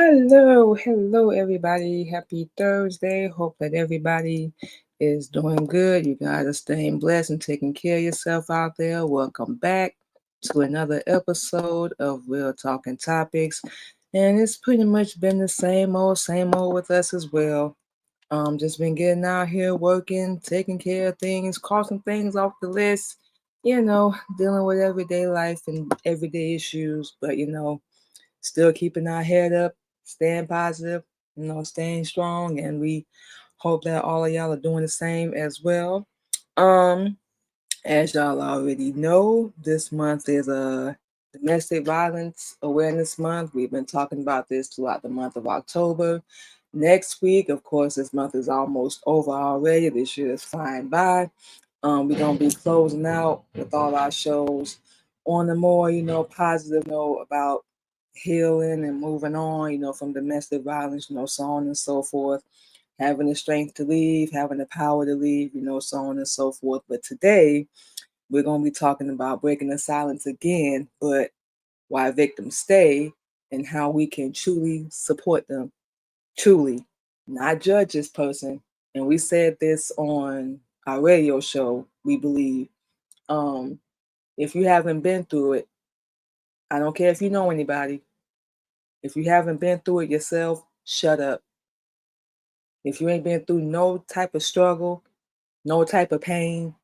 Hello, everybody. Happy Thursday. Hope that everybody is doing good. You guys are staying blessed and taking care of yourself out there. Welcome back to another episode of Real Talking Topics. And it's pretty much been the same old with us as well. Just been getting out here working, taking care of things, crossing things off the list, dealing with everyday life and everyday issues. But still keeping our head up, staying positive, staying strong, and we hope that all of y'all are doing the same as well. Um, as y'all already know, this month is a domestic violence awareness month. We've been talking about this throughout the month of October. Next week, of course, this month is almost over already. This year is flying by. We're gonna be closing out with all our shows on a more, positive note about healing and moving on, from domestic violence, so on and so forth. Having the strength to leave, having the power to leave, so on and so forth. But today we're gonna be talking about breaking the silence again, but why victims stay and how we can truly support them. Truly, not judge this person. And we said this on our radio show, we believe. Um, if you haven't been through it, I don't care if you know anybody. If you haven't been through it yourself, shut up. If you ain't been through no type of struggle, no type of pain,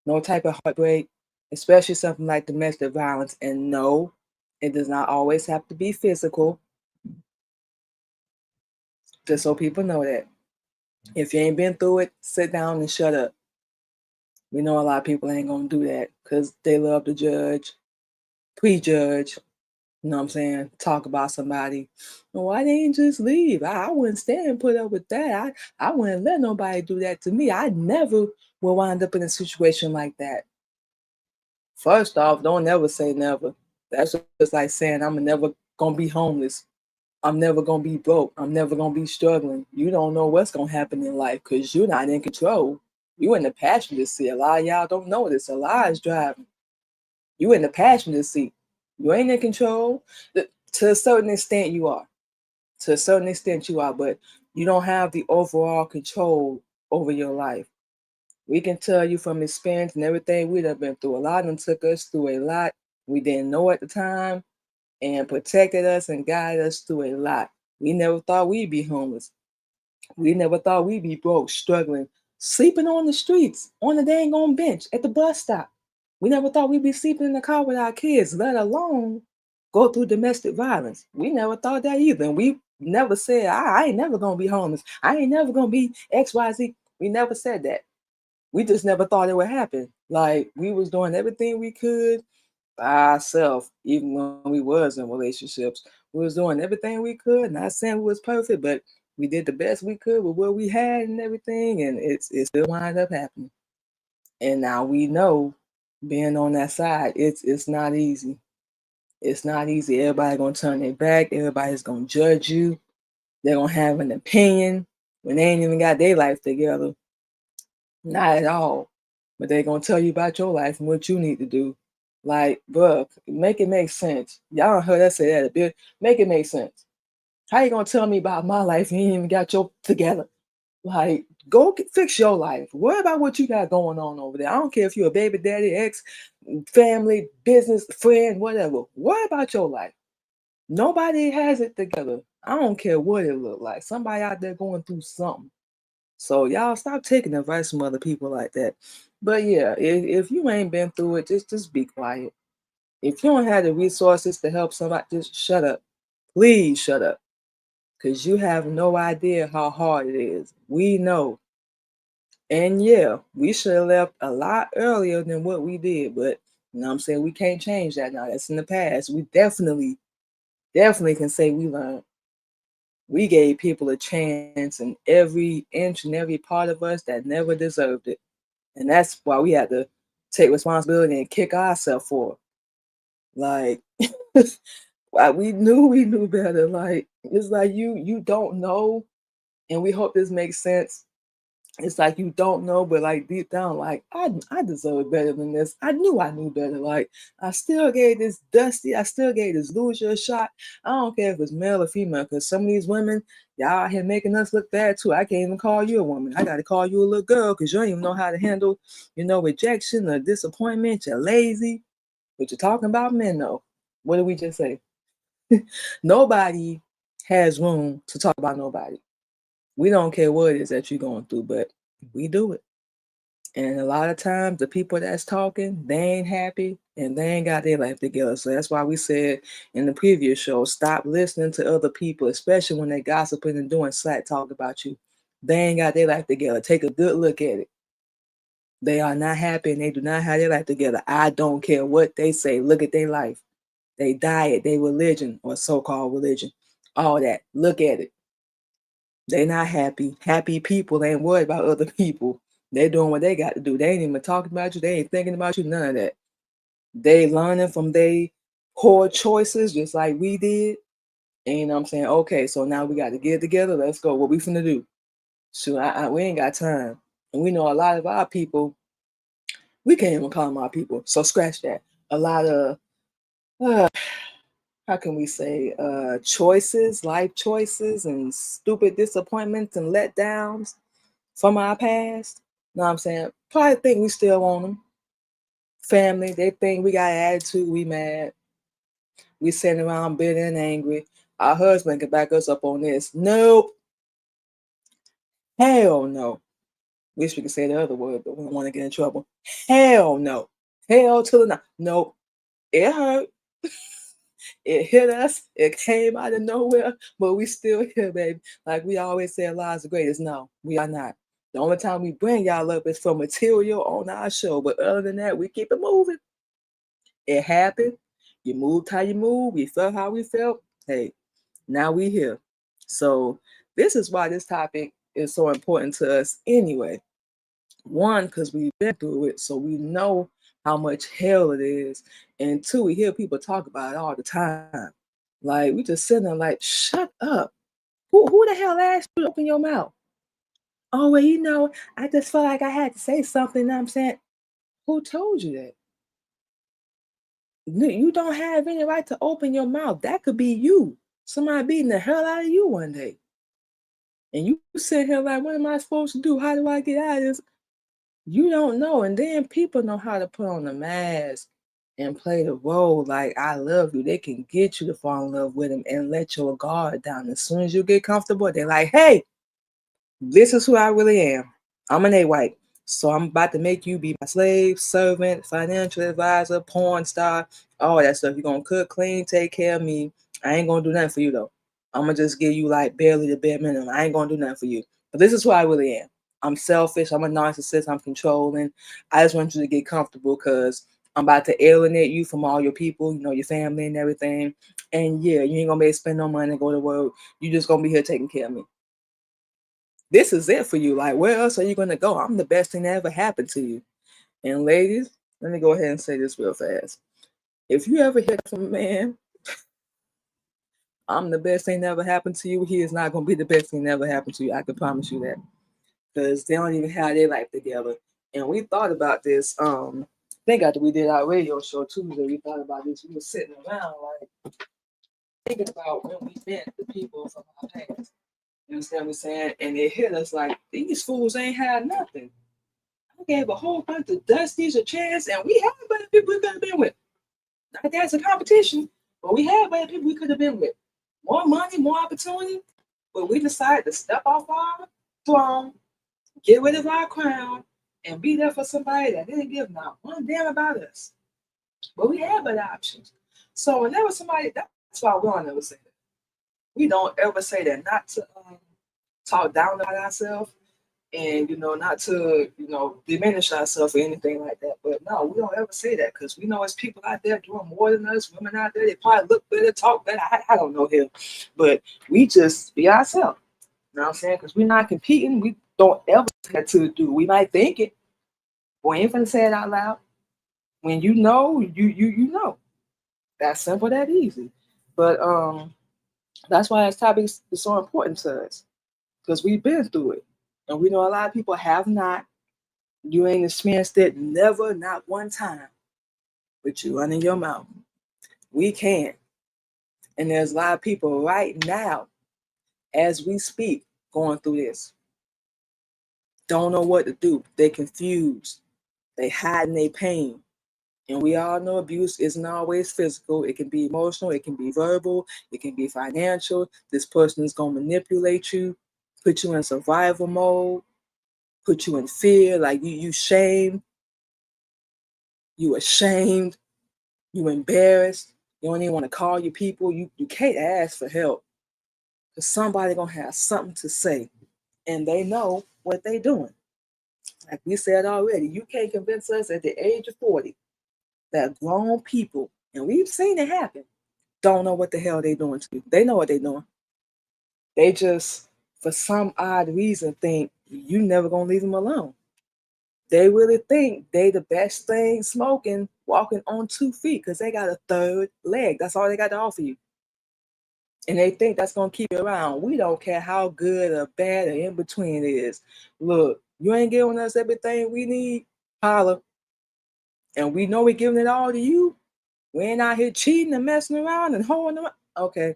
no type of heartbreak, especially something like domestic violence, and no, it does not always have to be physical, just so people know that. If you ain't been through it, sit down and shut up. We know a lot of people ain't gonna do that because they love to judge, prejudge, you know what I'm saying? Talk about somebody. Well, why they ain't just leave? I wouldn't stand and put up with that. I wouldn't let nobody do that to me. I never will wind up in a situation like that. First off, don't never say never. That's just like saying I'm never gonna be homeless. I'm never gonna be broke. I'm never gonna be struggling. You don't know what's gonna happen in life because you're not in control. You in the passenger seat. A lot of y'all don't know this. A lot is driving. You in the passenger seat. You ain't in control. To a certain extent, you are. To a certain extent, you are, but you don't have the overall control over your life. We can tell you from experience and everything we've been through. A lot of them took us through a lot. We didn't know at the time and protected us and guided us through a lot. We never thought we'd be homeless. We never thought we'd be broke, struggling, sleeping on the streets, on the dang on bench, at the bus stop. We never thought we'd be sleeping in the car with our kids, let alone go through domestic violence. We never thought that either. And we never said, I ain't never gonna be homeless. I ain't never gonna be XYZ. We never said that. We just never thought it would happen. Like we was doing everything we could by ourselves, even when we was in relationships. We was doing everything we could. Not saying we was perfect, but we did the best we could with what we had and everything, and it still wound up happening. And now we know, being on that side, it's not easy. It's not easy. Everybody gonna turn their back. Everybody's gonna judge you. They're gonna have an opinion when they ain't even got their life together. Not at all. But they're gonna tell you about your life and what you need to do. Like, bruh, make it make sense. Y'all heard us say that a bit. Make it make sense. How you gonna tell me about my life and you ain't even got your together? Like, go fix your life. Worry about what you got going on over there. I don't care if you're a baby daddy, ex, family, business, friend, whatever. Worry about your life. Nobody has it together. I don't care what it look like. Somebody out there going through something. So y'all stop taking advice from other people like that. But yeah, if you ain't been through it, just be quiet. If you don't have the resources to help somebody, just shut up. Please shut up. Because you have no idea how hard it is. We know. And yeah, we should have left a lot earlier than what we did. But you know what I'm saying? We can't change that now. That's in the past. We definitely can say we learned. We gave people a chance in every inch and every part of us that never deserved it. And that's why we had to take responsibility and kick ourselves for it. Like we knew better. Like it's like you don't know, and we hope this makes sense. It's like you don't know, but like deep down, like I deserve better than this. I knew better. Like I still gave this Dusty, I still gave this loser a shot. I don't care if it's male or female, because some of these women, y'all out here making us look bad too. I can't even call you a woman. I gotta call you a little girl because you don't even know how to handle, rejection or disappointment. You're lazy. But you're talking about men though. What did we just say? Nobody has room to talk about nobody. We don't care what it is that you're going through, but we do it. And a lot of times the people that's talking, they ain't happy and they ain't got their life together. So that's why we said in the previous show, stop listening to other people, especially when they gossiping and doing slack talk about you. They ain't got their life together. Take a good look at it. They are not happy and they do not have their life together. I don't care what they say. Look at their life, they diet, they religion or so-called religion, all that. Look at it. They not happy. Happy people ain't worried about other people. They doing what they got to do. They ain't even talking about you. They ain't thinking about you. None of that. They learning from their poor choices, just like we did. And you know what I'm saying? Okay, so now we got to get together. Let's go. What we finna do? Shoot, we ain't got time. And we know a lot of our people, we can't even call them our people. So scratch that. A lot of, how can we say, choices, life choices, and stupid disappointments and letdowns from our past. Know what I'm saying? Probably think we still want them. Family, they think we got attitude, we mad. We sitting around bitter and angry. Our husband can back us up on this. Nope. Hell no. Wish we could say the other word, but we don't want to get in trouble. Hell no. Hell to the no. Nope. It hurt. It hit us. It came out of nowhere, but we still here, baby. Like we always say, Allah is the greatest. No, we are not. The only time we bring y'all up is for material on our show. But other than that, we keep it moving. It happened. You moved how you moved. We felt how we felt. Hey, now we here. So this is why this topic is so important to us anyway. One, because we've been through it, so we know how much hell it is. And two, we hear people talk about it all the time. Like we just sitting there like, shut up. Who the hell asked you to open your mouth? Oh, well, I just felt like I had to say something. You know what I'm saying? Who told you that? You don't have any right to open your mouth. That could be you. Somebody beating the hell out of you one day. And you sit here like, what am I supposed to do? How do I get out of this? You don't know. And then people know how to put on a mask and play the role like I love you. They can get you to fall in love with them and let your guard down. As soon as you get comfortable, they're like, hey, this is who I really am. I'm an A-white. So I'm about to make you be my slave, servant, financial advisor, porn star, all that stuff. You're going to cook, clean, take care of me. I ain't going to do nothing for you, though. I'm going to just give you like barely the bare minimum. I ain't going to do nothing for you. But this is who I really am. I'm selfish. I'm a narcissist. I'm controlling. I just want you to get comfortable because I'm about to alienate you from all your people, your family and everything. And yeah, you ain't going to be able to spend no money and go to work. You just going to be here taking care of me. This is it for you. Like, where else are you going to go? I'm the best thing that ever happened to you. And ladies, let me go ahead and say this real fast. If you ever hear from a man, I'm the best thing that ever happened to you, he is not going to be the best thing that ever happened to you. I can promise you that. Because they don't even have their life together. And we thought about this. I think after we did our radio show Tuesday, we thought about this. We were sitting around like thinking about when we met the people from our past. You understand what I'm saying? And it hit us like, these fools ain't had nothing. I gave a whole bunch of Dusties a chance, and we had better people we could have been with. Not that's a competition, but we had better people we could have been with. More money, more opportunity, but we decided to step off our throne, get rid of our crown, and be there for somebody that didn't give not one damn about us. But we had better options. So whenever somebody, that's why we don't ever say that. We don't ever say that, not to talk down about ourselves and not to diminish ourselves or anything like that. But no, we don't ever say that because we know there's people out there doing more than us, women out there, they probably look better, talk better. I don't know him, but we just be ourselves. You know what I'm saying? Because we're not competing. We don't ever have to do. We might think it, but we ain't gonna say it out loud. When you know, you know. That simple, that easy. But that's why this topic is so important to us because we've been through it. And we know a lot of people have not. You ain't experienced it, never, not one time. But you running your mouth. We can. And there's a lot of people right now, as we speak, going through this. Don't know what to do. They confused. They hiding their pain. And we all know abuse isn't always physical. It can be emotional. It can be verbal. It can be financial. This person is going to manipulate you, put you in survival mode, put you in fear, like you shamed, you ashamed, you embarrassed. You don't even want to call your people. You can't ask for help because somebody going to have something to say. And they know what they're doing. Like we said already, you can't convince us at the age of 40 that grown people, and we've seen it happen, don't know what the hell they're doing to you. They know what they're doing. They just, for some odd reason, think you never gonna leave them alone. They really think they the best thing smoking, walking on 2 feet, because they got a third leg. That's all they got to offer you. And they think that's gonna keep you around. We don't care how good or bad or in between it is. Look, you ain't giving us everything we need, holla. And we know we're giving it all to you. We ain't out here cheating and messing around and holding them. Okay.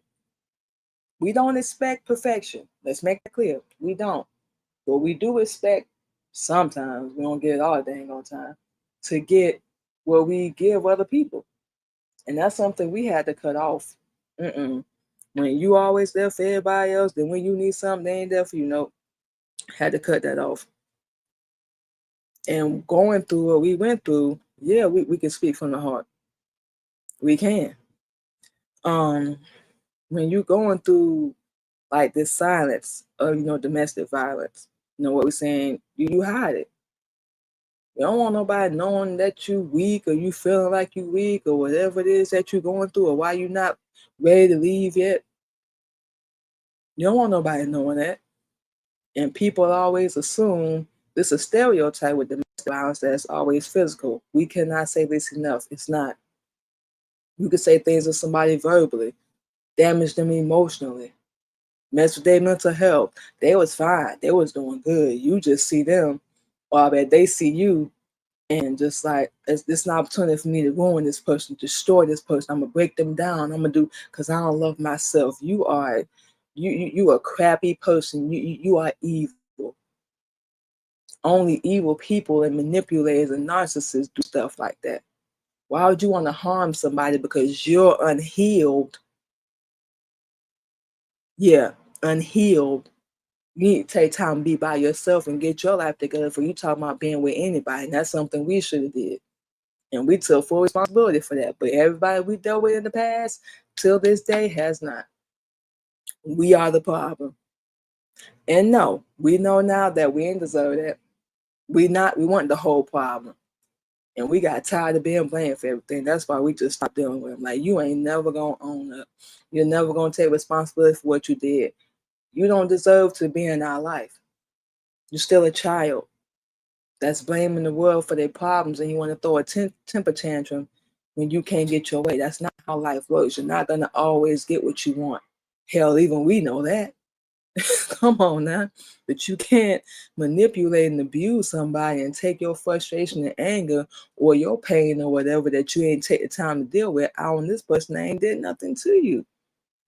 We don't expect perfection. Let's make that clear. We don't. But we do expect sometimes, we don't get it all the dang on time, to get what we give other people. And that's something we had to cut off. When you always there for everybody else, then when you need something, they ain't there for you. Nope. Had to cut that off. And going through what we went through, yeah, we can speak from the heart. We can. When you going through like this silence of domestic violence, what we're saying, you hide it. You don't want nobody knowing that you weak or you feeling like you weak or whatever it is that you're going through or why you're not ready to leave yet. You don't want nobody knowing that. And people always assume this is a stereotype with domestic violence that's always physical. We cannot say this enough. It's not. You could say things to somebody verbally, damage them emotionally, mess with their mental health. They was fine. They was doing good. You just see them, or I bet they see you, and just like it's an opportunity for me to ruin this person, destroy this person. I'm gonna break them down. I'm gonna do because I don't love myself. You are, you a crappy person. You are evil. Only evil people and manipulators and narcissists do stuff like that. Why would you want to harm somebody because you're unhealed? Yeah, unhealed. You need to take time to be by yourself and get your life together for you talking about being with anybody. And that's something we should have did. And we took full responsibility for that. But everybody we dealt with in the past, till this day, has not. We are the problem. And no, we know now that we ain't deserve that. We want the whole problem. And we got tired of being blamed for everything. That's why we just stopped dealing with them. Like, you ain't never gonna own up. You're never gonna take responsibility for what you did. You don't deserve to be in our life. You're still a child that's blaming the world for their problems, and you want to throw a temper tantrum when you can't get your way. That's not how life works. You're not going to always get what you want. Hell, even we know that. Come on now. But you can't manipulate and abuse somebody and take your frustration and anger or your pain or whatever that you ain't take the time to deal with out on this person that ain't did nothing to you.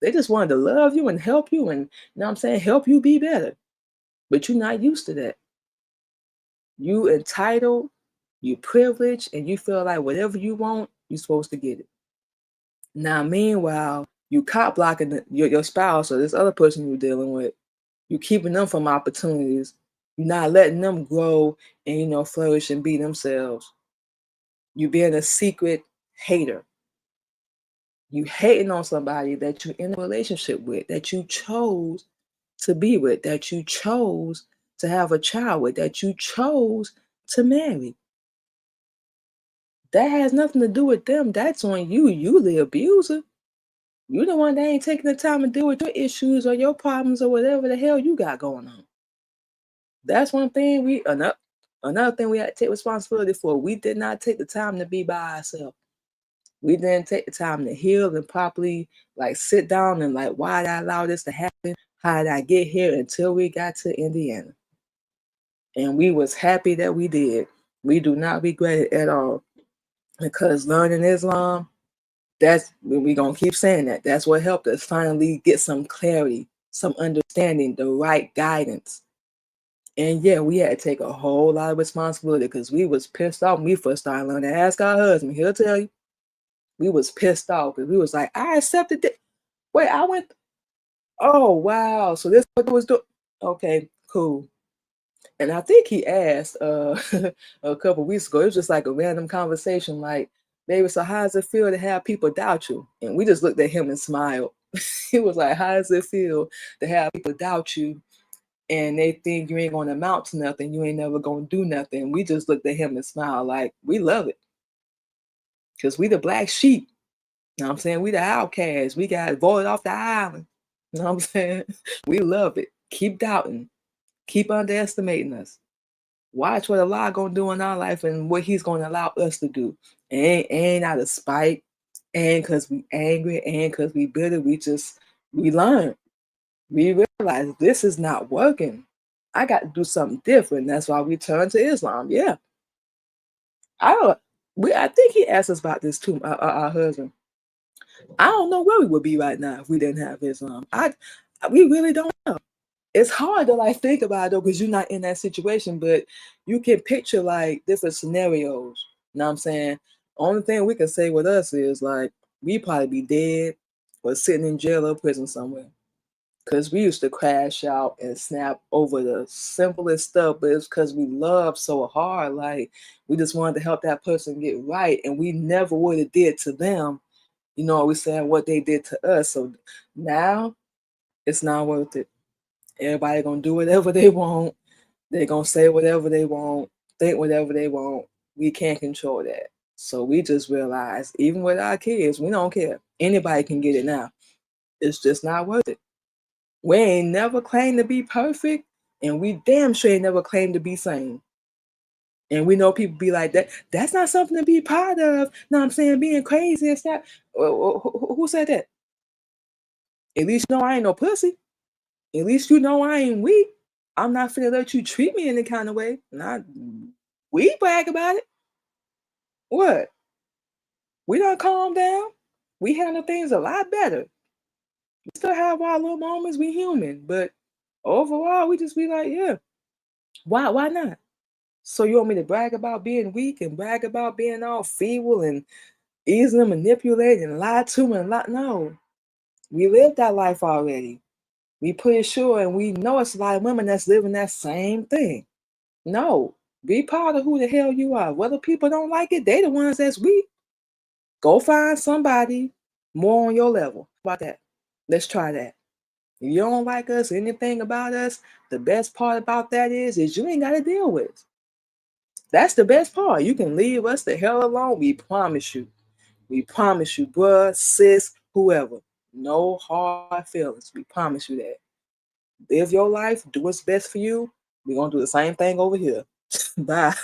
They just wanted to love you and help you and, you know what I'm saying, help you be better. But you're not used to that. You entitled, you privileged, and you feel like whatever you want, you're supposed to get it. Now, meanwhile, you cop blocking your spouse or this other person you're dealing with. You're keeping them from opportunities. You're not letting them grow and, flourish and be themselves. You being a secret hater. You hating on somebody that you're in a relationship with, that you chose to be with, that you chose to have a child with, that you chose to marry. That has nothing to do with them. That's on you. You the abuser. You the one that ain't taking the time to deal with your issues or your problems or whatever the hell you got going on. That's one thing another thing we had to take responsibility for. We did not take the time to be by ourselves. We didn't take the time to heal and properly sit down and why did I allow this to happen? How did I get here until we got to Indiana? And we was happy that we did. We do not regret it at all. Because learning Islam, that's we gonna keep saying that. That's what helped us finally get some clarity, some understanding, the right guidance. And yeah, we had to take a whole lot of responsibility because we was pissed off when we first started learning. Ask our husband, he'll tell you. We was pissed off because we was like, I accepted it. Wait, I went. Oh wow, so this what it was doing. Okay, cool. And I think he asked a couple weeks ago. It was just like a random conversation, like, baby, so how does it feel to have people doubt you? And we just looked at him and smiled. He was like, how does it feel to have people doubt you and they think you ain't gonna amount to nothing, you ain't never gonna do nothing? We just looked at him and smiled like we love it. Cause we the black sheep. You know what I'm saying? We the outcasts. We got voted off the island. You know what I'm saying? We love it. Keep doubting. Keep underestimating us. Watch what Allah gonna do in our life and what He's gonna allow us to do. Ain't out of spite, and cause we angry, and cause we bitter. We learn. We realize this is not working. I got to do something different. That's why we turn to Islam. Yeah, I don't. I think he asked us about this too. Our husband. I don't know where we would be right now if we didn't have Islam. We really don't know. It's hard to like think about it though, because you're not in that situation, but you can picture like different scenarios. You know what I'm saying? Only thing we can say with us is like we probably be dead or sitting in jail or prison somewhere. Cause we used to crash out and snap over the simplest stuff, but it's because we love so hard. Like we just wanted to help that person get right, and we never would have did to them. You know, we saying what they did to us. So now it's not worth it. Everybody gonna do whatever they want. They're gonna say whatever they want, think whatever they want. We can't control that. So we just realized, even with our kids, we don't care. Anybody can get it now. It's just not worth it. We ain't never claimed to be perfect, and we damn sure ain't never claimed to be sane. And we know people be like that. That's not something to be proud of. No, I'm saying being crazy and stuff. Who said that? At least you know I ain't no pussy. At least you know I ain't weak. I'm not finna let you treat me any kind of way. Not we brag about it. What? We don't calm down. We handle things a lot better. We still have our little moments. We human, but overall, we just be like, yeah. Why not? So you want me to brag about being weak and brag about being all feeble and easily manipulated and lied to and lie? No, we lived that life already. We pretty sure, and we know it's a lot of women that's living that same thing. No, be proud of who the hell you are. Whether people don't like it, they the ones that's weak. Go find somebody more on your level. How about that? Let's try that. If you don't like us, anything about us, the best part about that is you ain't got to deal with it. That's the best part. You can leave us the hell alone. We promise you. We promise you, bruh, sis, whoever. No hard feelings. We promise you that. Live your life. Do what's best for you. We're going to do the same thing over here. Bye.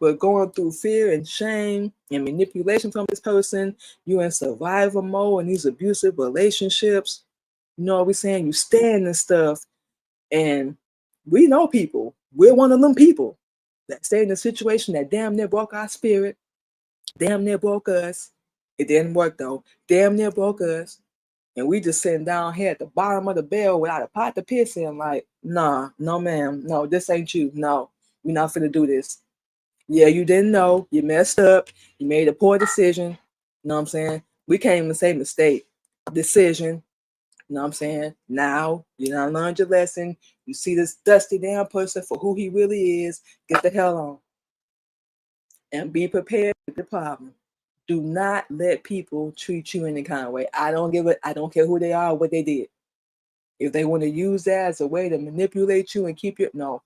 But going through fear and shame and manipulation from this person, you in survival mode in these abusive relationships. You know what we're saying? You stand and stuff. And we know people. We're one of them people that stay in a situation that damn near broke our spirit, damn near broke us. It didn't work though. Damn near broke us. And we just sitting down here at the bottom of the barrel without a pot to piss in, like, nah, no ma'am, no, this ain't you. No, we're not finna do this. Yeah, you didn't know. You messed up. You made a poor decision. You know what I'm saying? We can't even say mistake. Decision. You know what I'm saying? Now, you done learned your lesson. You see this dusty damn person for who he really is. Get the hell on. And be prepared with the problem. Do not let people treat you any kind of way. I don't care who they are or what they did. If they want to use that as a way to manipulate you and keep you, no,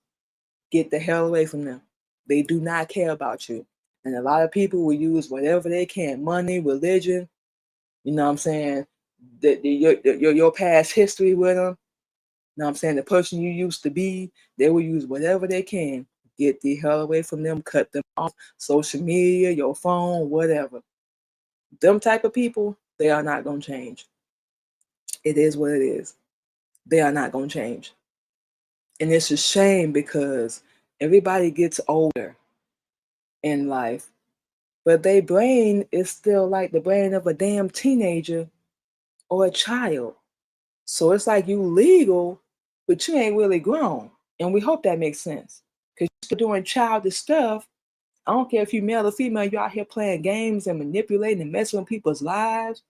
get the hell away from them. They do not care about you. And a lot of people will use whatever they can, money, religion, you know what I'm saying, your past history with them. You know what I'm saying, the person you used to be, they will use whatever they can. Get the hell away from them, cut them off, social media, your phone, whatever. Them type of people, they are not going to change. It is what it is. They are not going to change. And it's a shame because everybody gets older in life, but their brain is still like the brain of a damn teenager or a child. So it's like you legal, but you ain't really grown. And we hope that makes sense. Because you're still doing childish stuff. I don't care if you're male or female, you're out here playing games and manipulating and messing with people's lives.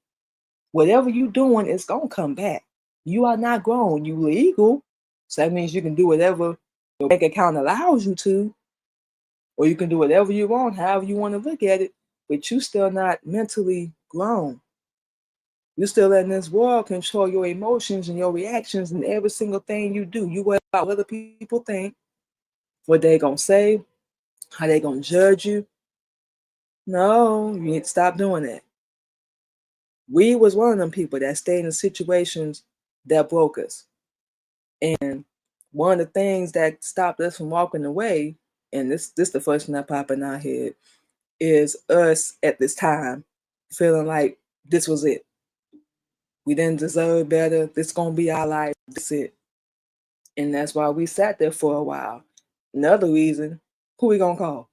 Whatever you're doing, it's going to come back. You are not grown. You legal. So that means you can do whatever your bank account allows you to, or you can do whatever you want, however you want to look at it, but you still not mentally grown. You're still letting this world control your emotions and your reactions and every single thing you do. You worry about what other people think, what they gonna say, how they gonna judge you. No, you need to stop doing that. We was one of them people that stayed in situations that broke us. And one of the things that stopped us from walking away, and this the first thing that popped in our head, is us at this time feeling like this was it. We didn't deserve better. This gonna be our life. That's it. And that's why we sat there for a while. Another reason, who we gonna call?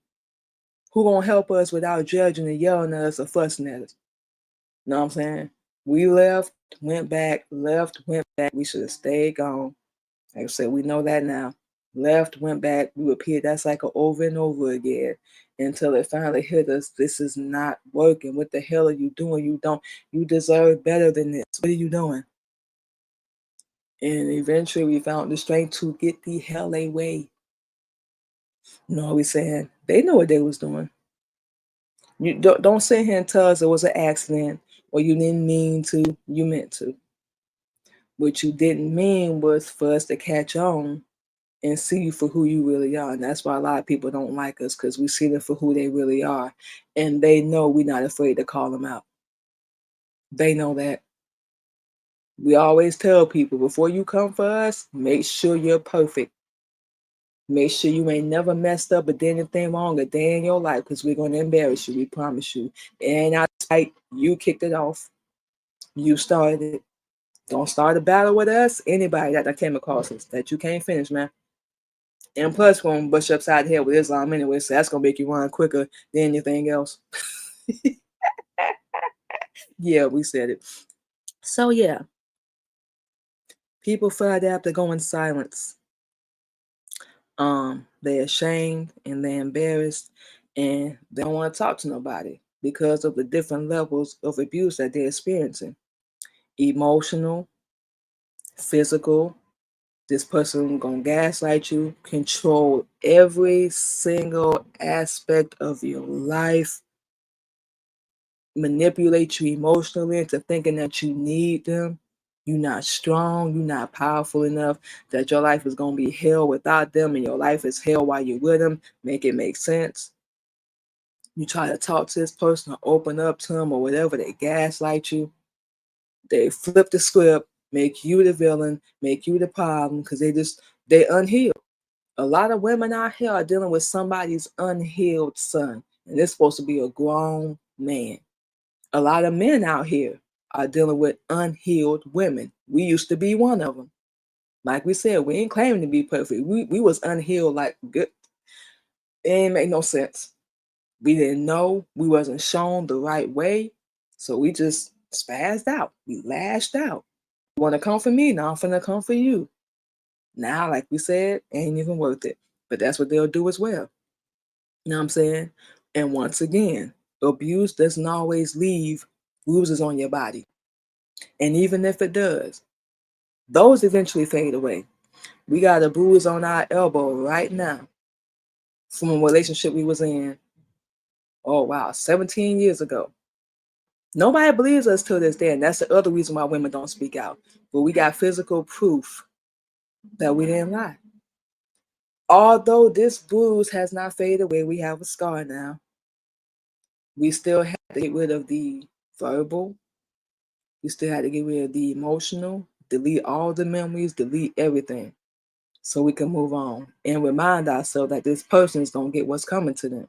Who gonna help us without judging and yelling at us or fussing at us? Know what I'm saying? We left, went back, left, went back. We should have stayed gone. Like I said, we know that now. Left, went back. We repeated that cycle over and over again until it finally hit us. This is not working. What the hell are you doing? You deserve better than this. What are you doing? And eventually we found the strength to get the hell away. You know what we saying? They know what they was doing. You don't sit here and tell us it was an accident or you didn't mean to, you meant to. What you didn't mean was for us to catch on and see you for who you really are. And that's why a lot of people don't like us, because we see them for who they really are. And they know we're not afraid to call them out. They know that. We always tell people, before you come for us, make sure you're perfect. Make sure you ain't never messed up or did anything wrong a day in your life, because we're going to embarrass you. We promise you. It ain't our fight. You kicked it off. You started it. Don't start a battle with us. Anybody that came across us that you can't finish, man. And plus, we're going to bust you upside the head with Islam anyway, so that's going to make you run quicker than anything else. Yeah, we said it. So, yeah. People feel like they have to go in silence. They're ashamed and they're embarrassed and they don't want to talk to nobody because of the different levels of abuse that they're experiencing. Emotional, physical. This person gonna gaslight you, control every single aspect of your life, manipulate you emotionally into thinking that you need them. You're not strong, you're not powerful enough, that your life is gonna be hell without them, and your life is hell while you're with them. Make it make sense. You try to talk to this person or open up to them or whatever, they gaslight you. They flip the script, make you the villain, make you the problem, because they unhealed. A lot of women out here are dealing with somebody's unhealed son, and it's supposed to be a grown man. A lot of men out here are dealing with unhealed women. We used to be one of them. Like we said, we ain't claiming to be perfect. We was unhealed, like good. It ain't make no sense. We didn't know. We wasn't shown the right way. So we just spazzed out. We lashed out. You want to come for me? Now I'm finna come for you. Now, like we said, ain't even worth it. But that's what they'll do as well. You know what I'm saying? And once again, abuse doesn't always leave bruises on your body. And even if it does, those eventually fade away. We got a bruise on our elbow right now from a relationship we was in, oh wow, 17 years ago. Nobody believes us till this day, and that's the other reason why women don't speak out. But we got physical proof that we didn't lie. Although this bruise has not faded away, we have a scar now. We still have to get rid of the verbal. We still had to get rid of the emotional, delete all the memories, delete everything, so we can move on and remind ourselves that this person is going to get what's coming to them.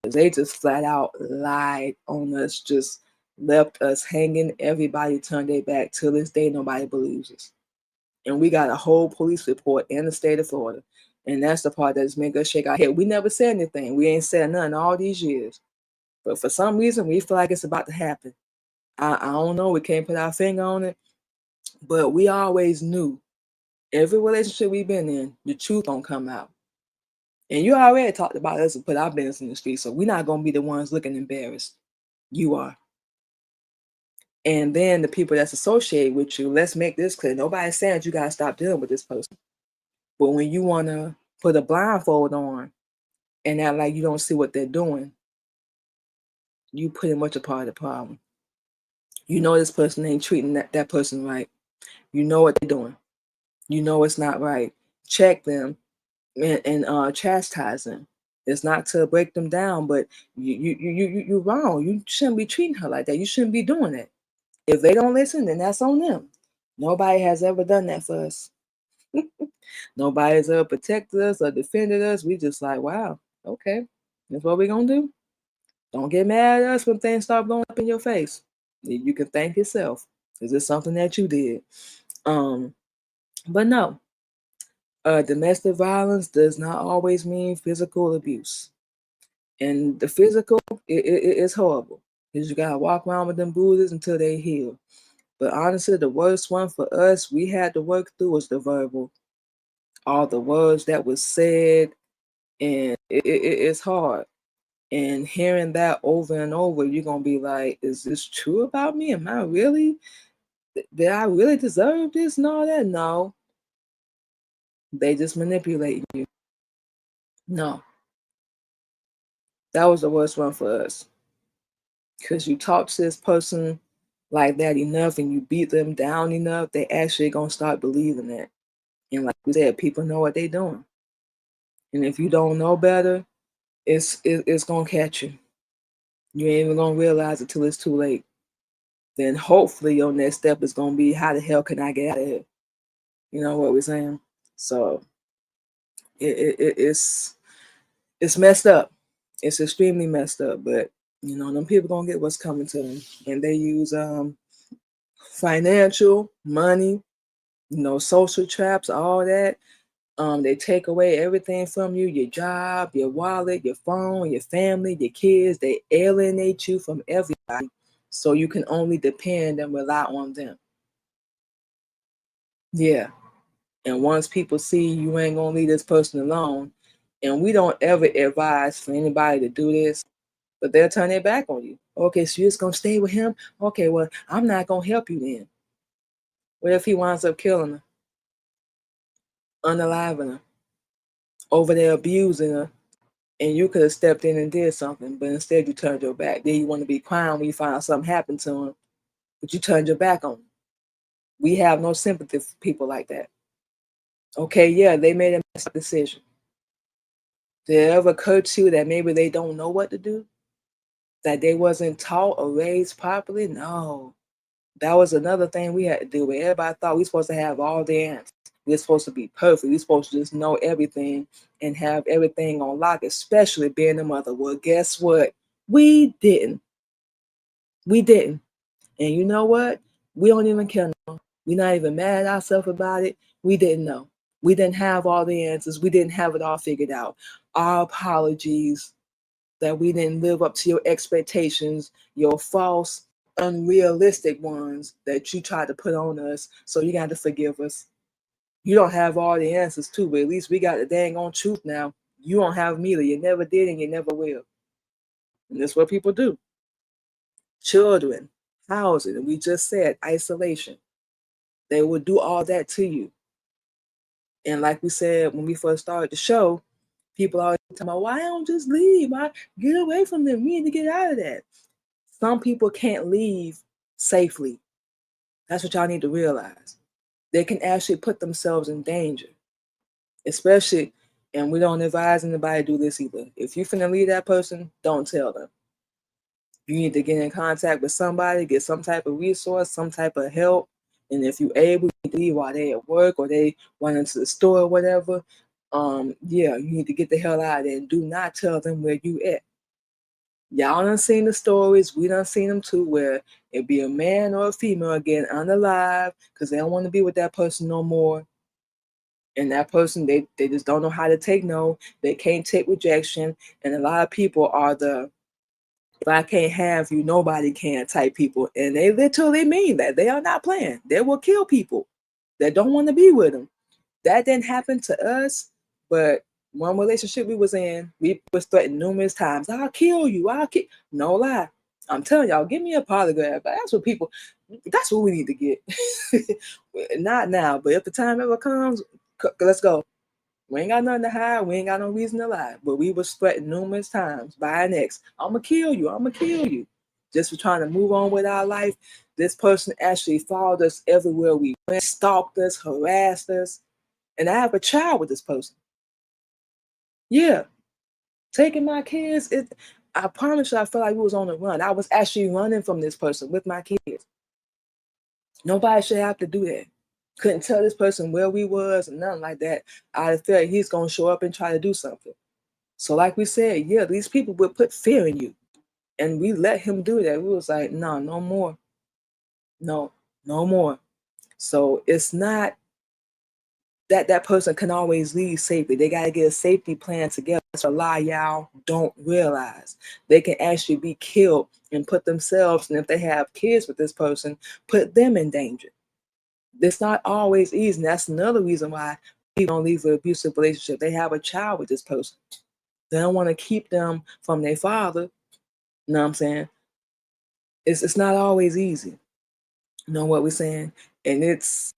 Because they just flat out lied on us, just left us hanging. Everybody turned their back. Till this day, nobody believes us. And we got a whole police report in the state of Florida. And that's the part that's making us shake our head. We never said anything. We ain't said nothing all these years. But for some reason, we feel like it's about to happen. I don't know. We can't put our finger on it. But we always knew every relationship we've been in, the truth don't come out. And you already talked about us and put our business in the street. So we're not going to be the ones looking embarrassed. You are. And then the people that's associated with you, let's make this clear. Nobody's saying you got to stop dealing with this person. But when you want to put a blindfold on and act like you don't see what they're doing, you pretty much a part of the problem. You know this person ain't treating that person right. You know what they're doing. You know it's not right. Check them and chastise them. It's not to break them down, but you're wrong. You shouldn't be treating her like that. You shouldn't be doing that. If they don't listen, then that's on them. Nobody has ever done that for us. Nobody's ever protected us or defended us. We just like, wow, okay, that's what we're gonna do. Don't get mad at us when things start blowing up in your face. You can thank yourself. Is this something that you did? But no, domestic violence does not always mean physical abuse. And the physical, it's horrible. Because you gotta walk around with them bruises until they heal. But honestly, the worst one for us, we had to work through was the verbal. All the words that was said, and it's hard. And hearing that over and over, you're gonna be like, is this true about me? Am I really, did I really deserve this and all that? No. They just manipulate you. No. That was the worst one for us. Because you talk to this person like that enough and you beat them down enough, they actually gonna start believing that. And like we said, people know what they're doing. And if you don't know better, it's gonna catch you. You ain't even gonna realize it till it's too late. Then hopefully your next step is gonna be, how the hell can I get out of here? You know what we're saying? So it's messed up. It's extremely messed up. But you know, them people gonna get what's coming to them, and they use financial, money, you know, social traps, all that. They take away everything from you, your job, your wallet, your phone, your family, your kids. They alienate you from everybody so you can only depend and rely on them. Yeah. And once people see you ain't gonna leave this person alone, and we don't ever advise for anybody to do this, but they'll turn their back on you. Okay, so you're just gonna stay with him? Okay, well, I'm not gonna help you then. What if he winds up killing her, unaliving her, over there abusing her, and you could have stepped in and did something, but instead you turned your back. Then you want to be crying when you find out something happened to him, but you turned your back on him. We have no sympathy for people like that. Okay, yeah, they made a messed up decision. Did it ever occur to you that maybe they don't know what to do? That they wasn't taught or raised properly? No. That was another thing we had to do. Where everybody thought we were supposed to have all the answers. We're supposed to be perfect. We're supposed to just know everything and have everything on lock, especially being a mother. Well, guess what? We didn't. We didn't. And you know what? We don't even care no. We're not even mad at ourselves about it. We didn't know. We didn't have all the answers. We didn't have it all figured out. Our apologies that we didn't live up to your expectations, your false, unrealistic ones that you tried to put on us. So you got to forgive us. You don't have all the answers too, but at least we got the dang on truth now. You don't have them either. You never did and you never will. And that's what people do. Children, housing, and we just said isolation. They will do all that to you. And like we said when we first started the show, people always talking about, why don't just leave? Why get away from them? We need to get out of that. Some people can't leave safely. That's what y'all need to realize. They can actually put themselves in danger, especially, and we don't advise anybody to do this either. If you finna leave that person, don't tell them. You need to get in contact with somebody, get some type of resource, some type of help. And if you're able to leave while they at work or they went into the store or whatever, yeah, you need to get the hell out of there and do not tell them where you at. Y'all done seen the stories. We done seen them too, where it be a man or a female again unalive because they don't want to be with that person no more. And that person, they just don't know how to take no. They can't take rejection. And a lot of people are the if I can't have you, nobody can type people. And they literally mean that. They are not playing. They will kill people that don't want to be with them. That didn't happen to us, but one relationship we was in, we was threatened numerous times. I'll kill you. I'll kill. No lie. I'm telling y'all, give me a polygraph. That's what we need to get. Not now, but if the time ever comes, let's go. We ain't got nothing to hide. We ain't got no reason to lie. But we was threatened numerous times by an ex. I'm going to kill you. I'm going to kill you. Just for trying to move on with our life. This person actually followed us everywhere we went, stalked us, harassed us. And I have a child with this person. Yeah. Taking my kids, I promise you, I felt like we was on the run. I was actually running from this person with my kids. Nobody should have to do that. Couldn't tell this person where we was and nothing like that. I felt he's going to show up and try to do something. So like we said, yeah, these people would put fear in you. And we let him do that. We was like, no, no more. No, no more. So it's not that person can always leave safely. They got to get a safety plan together. That's a lie y'all don't realize. They can actually be killed and put themselves, and if they have kids with this person, put them in danger. It's not always easy. And that's another reason why people don't leave an abusive relationship. They have a child with this person. They don't want to keep them from their father. You know what I'm saying? It's not always easy. You know what we're saying? And it's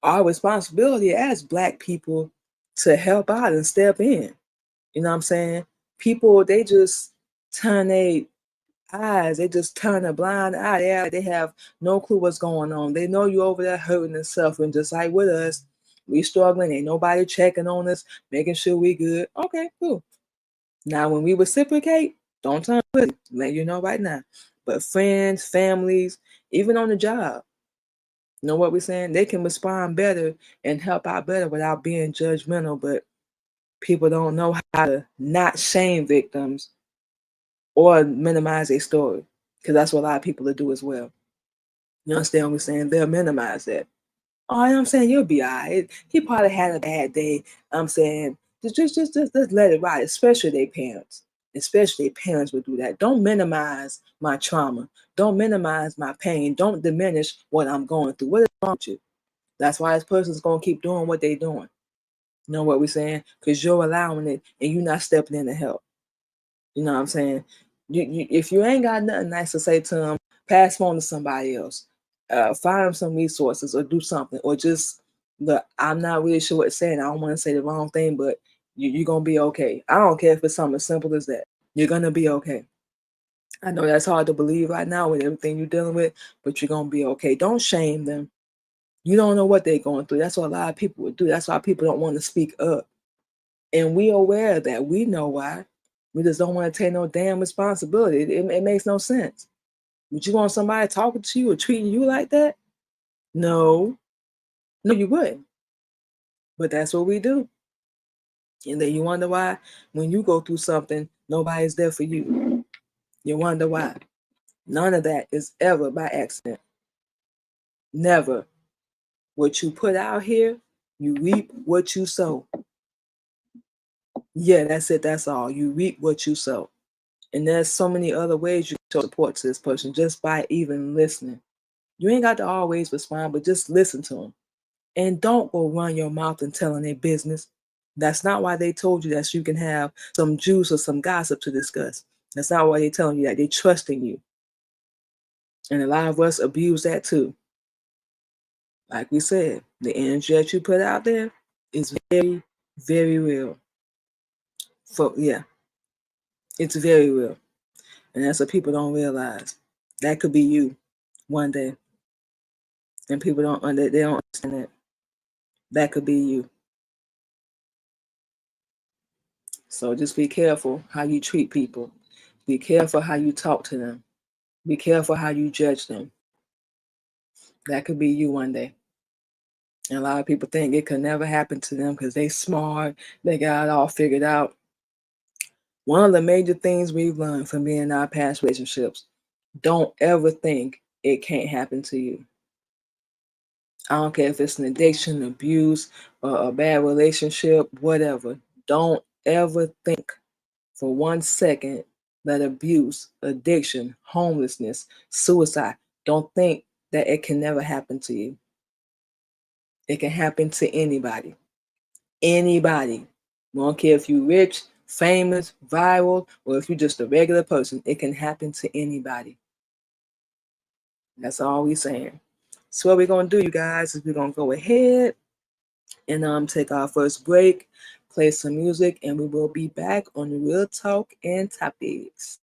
our responsibility as Black people to help out and step in. You know what I'm saying? People, they just turn their eyes, they just turn a blind eye. They have no clue what's going on. They know you over there hurting and suffering, just like with us. We struggling, ain't nobody checking on us, making sure we good. Okay, cool. Now, when we reciprocate, don't turn with it. Let you know right now. But friends, families, even on the job, you know what we're saying? They can respond better and help out better without being judgmental. But people don't know how to not shame victims or minimize their story. Because that's what a lot of people will do as well. You understand what we're saying? They'll minimize that. Oh, I'm saying you'll be all right. He probably had a bad day. I'm saying just let it ride, especially their parents. Especially their parents would do that. Don't minimize my trauma. Don't minimize my pain. Don't diminish what I'm going through. What is wrong with you? That's why this person's gonna keep doing what they're doing. You know what we're saying? Because you're allowing it and you're not stepping in to help. You know what I'm saying? If you ain't got nothing nice to say to them, pass on to somebody else. Find them some resources or do something. Or just, look, I'm not really sure what to say and I don't want to say the wrong thing, but you're going to be okay. I don't care if it's something as simple as that. You're going to be okay. I know that's hard to believe right now with everything you're dealing with, but you're going to be okay. Don't shame them. You don't know what they're going through. That's what a lot of people would do. That's why people don't want to speak up. And we aware of that. We know why. We just don't want to take no damn responsibility. It makes no sense. Would you want somebody talking to you or treating you like that? No. No, you wouldn't. But that's what we do. And then you wonder why when you go through something, nobody's there for you. You wonder why. None of that is ever by accident. Never. What you put out here, you reap what you sow. Yeah, that's it. That's all. You reap what you sow. And there's so many other ways you can show support to this person just by even listening. You ain't got to always respond, but just listen to them. And don't go run your mouth and telling their business. That's not why they told you that so you can have some juice or some gossip to discuss. That's not why they're telling you that. They're trusting you. And a lot of us abuse that too. Like we said, the energy that you put out there is very, very real. Yeah, it's very real. And that's what people don't realize. That could be you one day. And people don't understand that. That could be you. So just be careful how you treat people. Be careful how you talk to them. Be careful how you judge them. That could be you one day. And a lot of people think it could never happen to them because they smart. They got it all figured out. One of the major things we've learned from being in our past relationships, don't ever think it can't happen to you. I don't care if it's an addiction, abuse, or a bad relationship, whatever. Don't ever think for 1 second that abuse, addiction, homelessness, suicide, don't think that it can never happen to you. It can happen to anybody. Anybody. I don't care if you're rich, famous, viral, or if you're just a regular person. It can happen to anybody. That's all we're saying. So what we're going to do, you guys, is we're going to go ahead and take our first break, play some music, and we will be back on the Real Talk and Topics.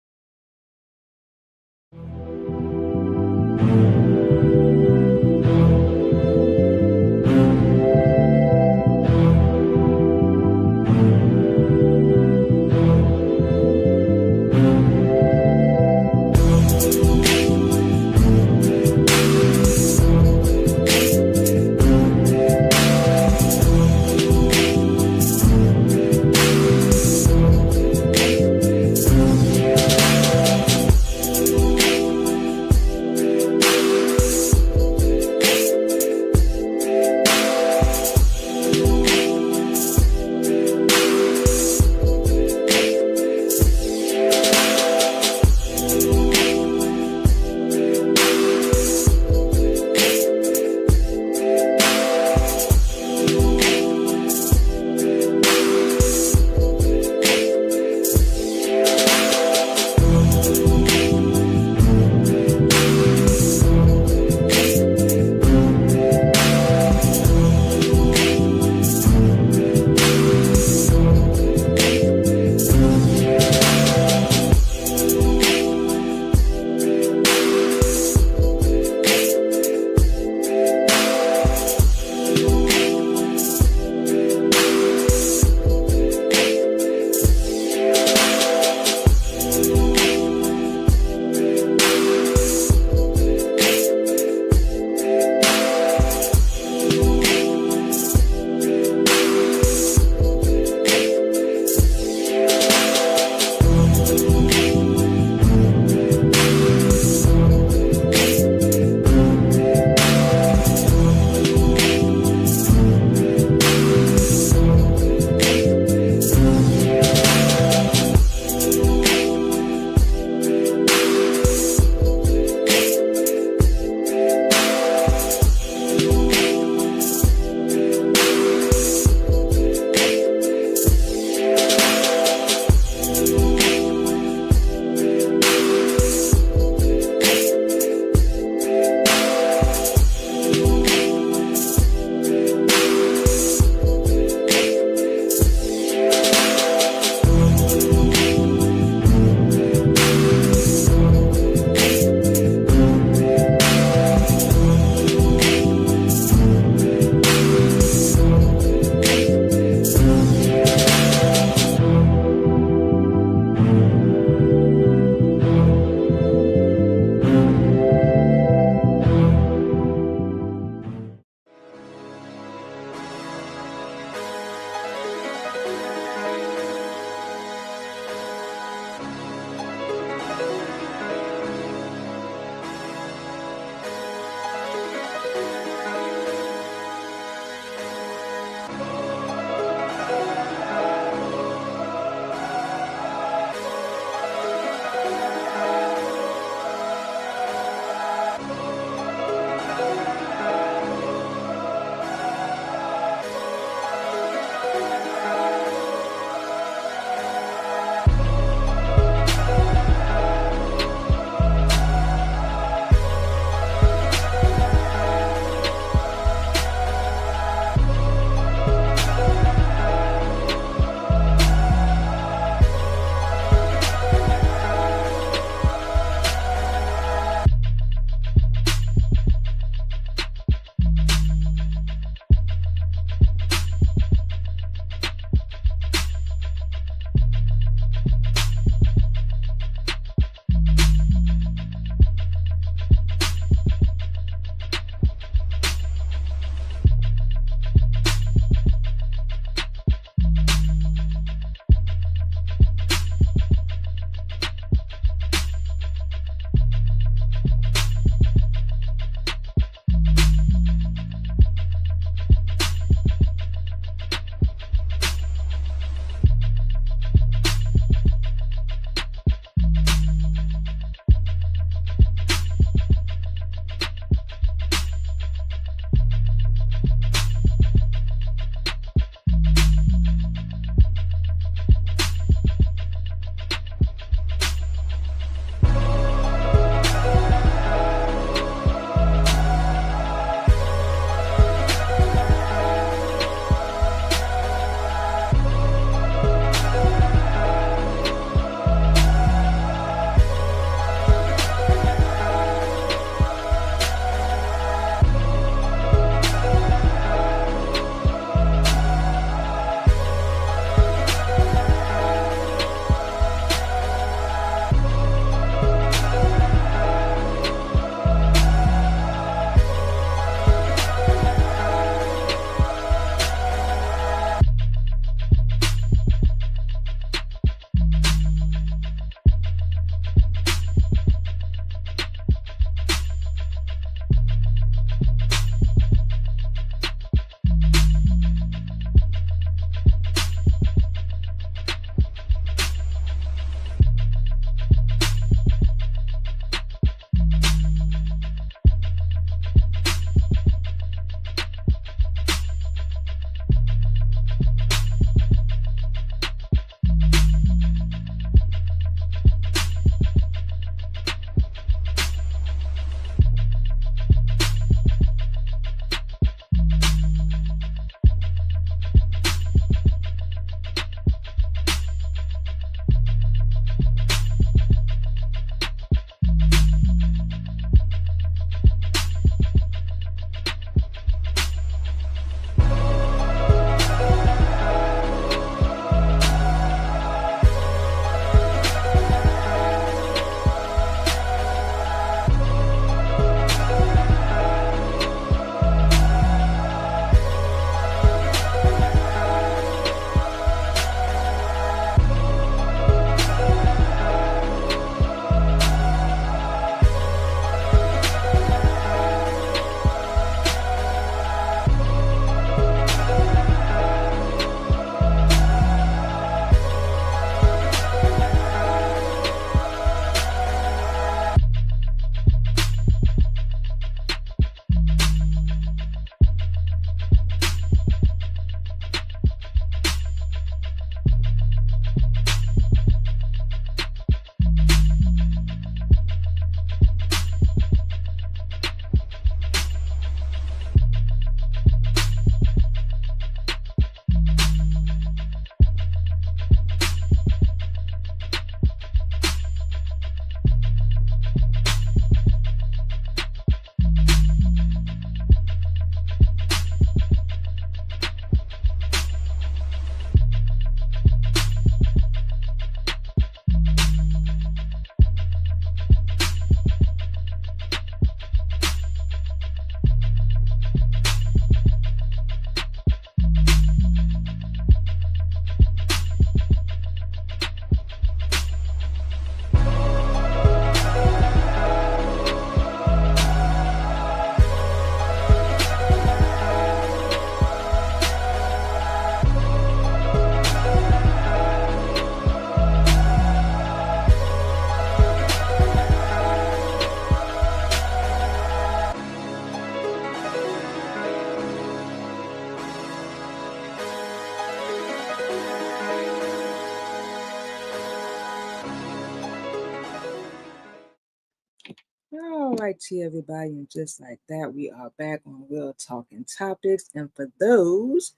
Alrighty, everybody, and just like that, we are back on Real Talking Topics. And for those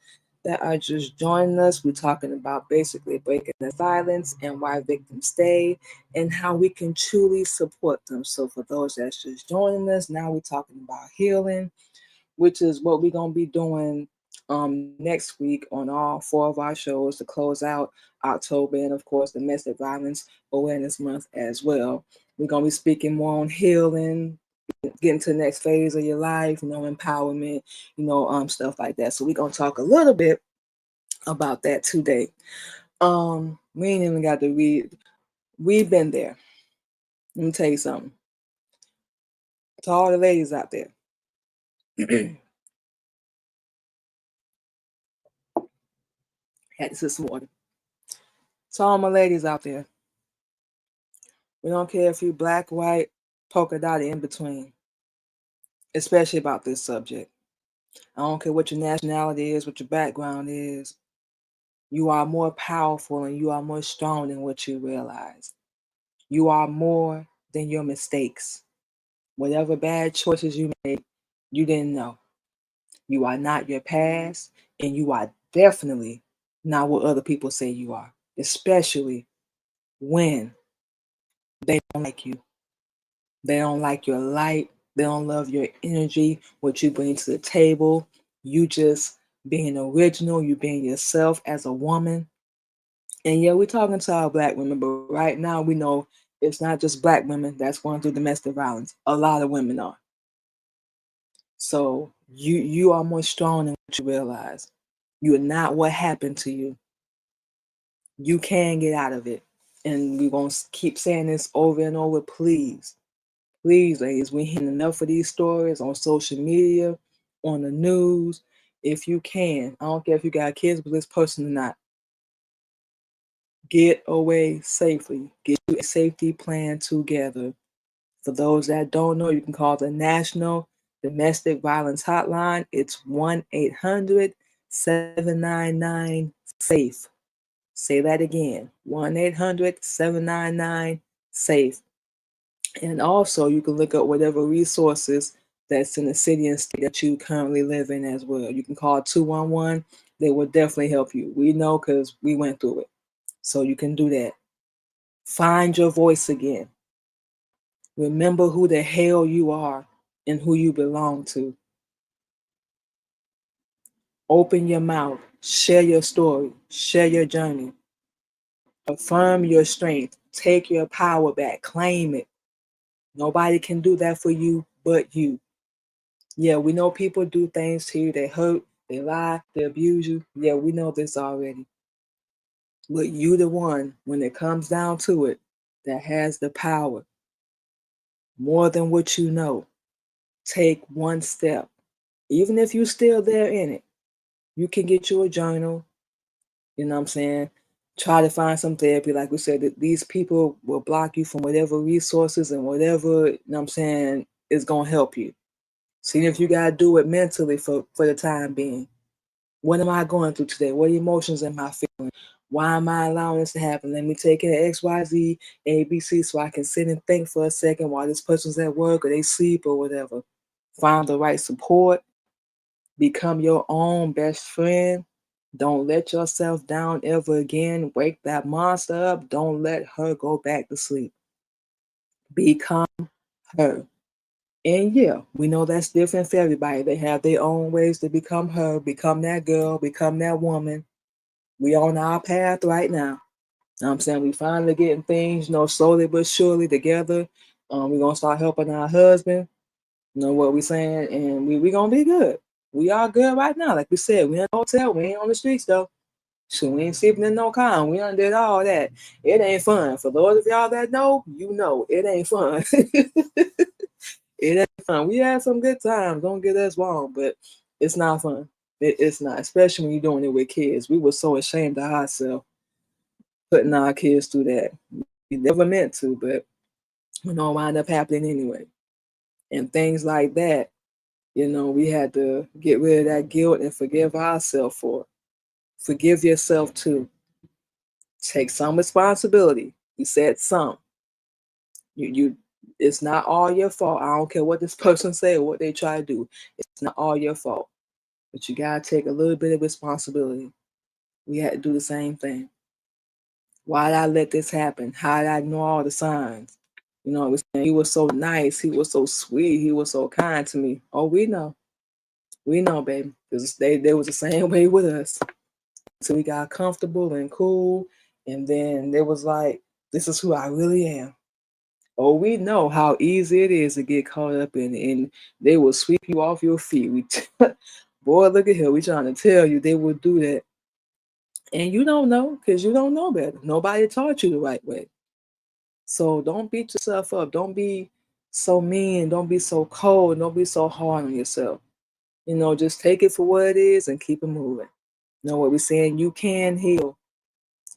that are just joining us, we're talking about basically breaking the silence and why victims stay and how we can truly support them. So for those that's just joining us, now we're talking about healing, which is what we're going to be doing next week on all 4 of our shows to close out October, and of course Domestic Violence Awareness Month as well. We're going to be speaking more on healing, getting to the next phase of your life, empowerment, stuff like that. So we're going to talk a little bit about that today. We ain't even got to read. We've been there. Let me tell you something. To all the ladies out there. Had to sip some water. To all my ladies out there. We don't care if you black, white, polka dot, in between. Especially about this subject. I don't care what your nationality is, what your background is. You are more powerful and you are more strong than what you realize. You are more than your mistakes. Whatever bad choices you made, you didn't know. You are not your past, and you are definitely not what other people say you are, especially when they don't like you. They don't like your light. They don't love your energy, what you bring to the table. You just being original, you being yourself as a woman. And yeah, we're talking to our black women, but right now we know it's not just black women that's going through domestic violence. A lot of women are. So you are more strong than what you realize. You are not what happened to you. You can get out of it. And we're going to keep saying this over and over. Please, ladies, we hear enough of these stories on social media, on the news. If you can, I don't care if you got kids with this person or not, get away safely. Get you a safety plan together. For those that don't know, you can call the National Domestic Violence Hotline. It's 1-800-799-SAFE. Say that again, 1-800-799-SAFE. And also, you can look up whatever resources that's in the city and state that you currently live in as well. You can call 211. They will definitely help you. We know because we went through it. So you can do that. Find your voice again. Remember who the hell you are and who you belong to. Open your mouth. Share your story. Share your journey. Affirm your strength. Take your power back. Claim it. Nobody can do that for you but you. Yeah, we know people do things to you. They hurt, they lie, they abuse you. Yeah, we know this already. But you the one, when it comes down to it, that has the power. More than what you know. Take one step. Even if you're still there in it, you can get you a journal. You know what I'm saying? Try to find some therapy. Like we said, that these people will block you from whatever resources and whatever, you know what I'm saying, is going to help you. See if you got to do it mentally for the time being. What am I going through today? What emotions am I feeling? Why am I allowing this to happen? Let me take it X, Y, Z, A, B, C, so I can sit and think for a second while this person's at work or they sleep or whatever. Find the right support. Become your own best friend. Don't let yourself down ever again. Wake that monster up. Don't let her go back to sleep. Become her. And yeah, we know that's different for everybody. They have their own ways to become her, become that girl, become that woman. We on our path right now. You know what I'm saying? We finally getting things, slowly but surely together. We're going to start helping our husband. You know what we saying? And we going to be good. We are good right now. Like we said, we in a hotel. We ain't on the streets, though. So we ain't sleeping in no car. We done did all that. It ain't fun. For those of y'all that know, it ain't fun. It ain't fun. We had some good times. Don't get us wrong, but it's not fun. It's not, especially when you're doing it with kids. We were so ashamed of ourselves putting our kids through that. We never meant to, but wind up happening anyway. And things like that, we had to get rid of that guilt and forgive ourselves for it. Forgive yourself too. Take some responsibility. You said some. You It's not all your fault. I don't care what this person say or what they try to do. It's not all your fault. But you gotta take a little bit of responsibility. We had to do the same thing. Why did I let this happen? How did I ignore all the signs? You know, he was so nice. He was so sweet. He was so kind to me. Oh, we know. We know, baby. Because they was the same way with us. So we got comfortable and cool. And then it was like, this is who I really am. Oh, we know how easy it is to get caught up in it. And they will sweep you off your feet. Boy, look at here. We trying to tell you they will do that. And you don't know because you don't know better. Nobody taught you the right way. So don't beat yourself up. Don't be so mean. Don't be so cold. Don't be so hard on yourself. You know, just take it for what it is and keep it moving. You know what we're saying? You can heal.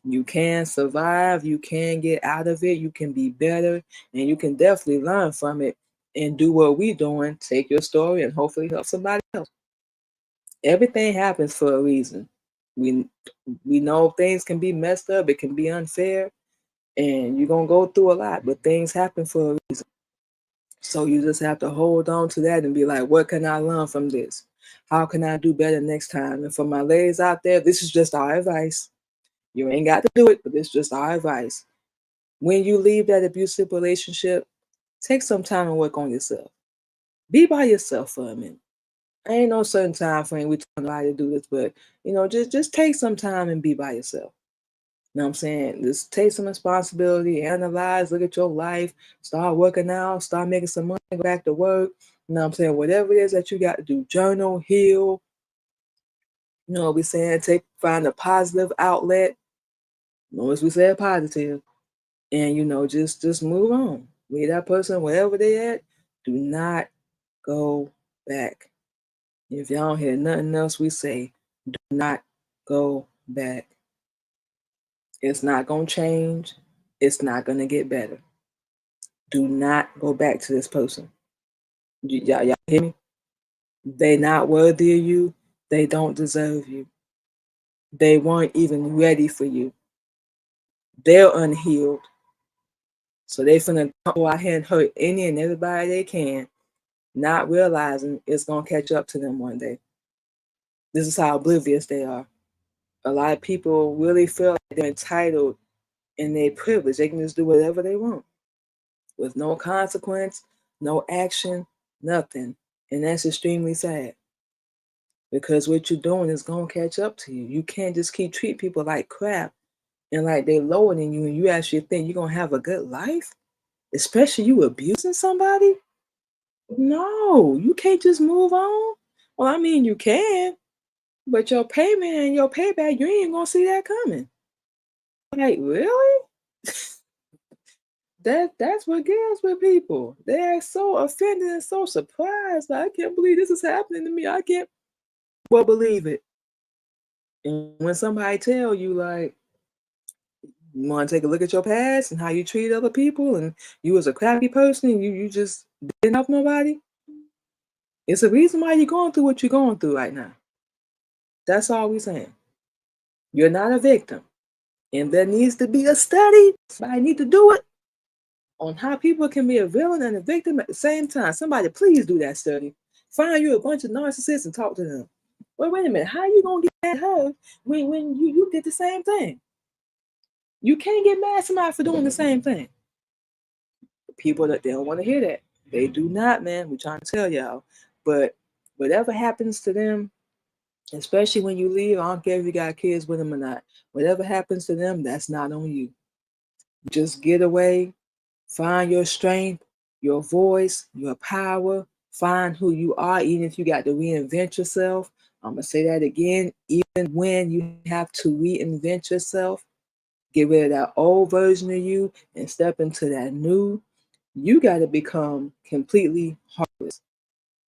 You can survive. You can get out of it. You can be better. And you can definitely learn from it and do what we're doing. Take your story and hopefully help somebody else. Everything happens for a reason. We we know things can be messed up. It can be unfair. And you're going to go through a lot. But things happen for a reason. So you just have to hold on to that and be like, what can I learn from this? How can I do better next time? And for my ladies out there, this is just our advice. You ain't got to do it, but it's just our advice. When you leave that abusive relationship, take some time and work on yourself. Be by yourself for a minute. Ain't no certain time frame we telling everybody to do this, but just take some time and be by yourself. You know what I'm saying? Just take some responsibility, analyze, look at your life, start working out, start making some money, go back to work. You know what I'm saying? Whatever it is that you got to do, journal, heal. You know what we saying? Find a positive outlet. Notice we said positive. And just move on. Leave that person wherever they at. Do not go back. If y'all don't hear nothing else we say, do not go back. It's not gonna change. It's not gonna get better. Do not go back to this person. Y'all hear me? They not worthy of you. They don't deserve you. They weren't even ready for you. They're unhealed. So they finna go out here and hurt any and everybody they can, not realizing it's gonna catch up to them one day. This is how oblivious they are. A lot of people really feel like they're entitled in their privilege. They can just do whatever they want with no consequence, no action, nothing. And that's extremely sad because what you're doing is going to catch up to you. You can't just keep treating people like crap and like they're lower than you and you actually think you're going to have a good life, especially you abusing somebody. No, you can't just move on. Well, I mean, you can, but your payment and your payback, you ain't going to see that coming. Like, really? That's what gets with people. They're so offended and so surprised. Like, I can't believe this is happening to me. I can't well believe it. And when somebody tell you like you want to take a look at your past and how you treat other people and you was a crappy person and you just didn't help nobody, it's a reason why you're going through what you're going through right now. That's all we're saying. You're not a victim. And there needs to be a study. Somebody need to do it on how people can be a villain and a victim at the same time. Somebody please do that study. Find you a bunch of narcissists and talk to them. Wait a minute. How you gonna get mad at her when you did the same thing? You can't get mad at somebody for doing the same thing. People that they don't want to hear that. They do not, man. We're trying to tell y'all. But whatever happens to them, especially when you leave, I don't care if you got kids with them or not. Whatever happens to them, that's not on you. Just get away, find your strength, your voice, your power, find who you are, even if you got to reinvent yourself. I'm going to say that again. Even when you have to reinvent yourself, get rid of that old version of you and step into that new, you got to become completely heartless.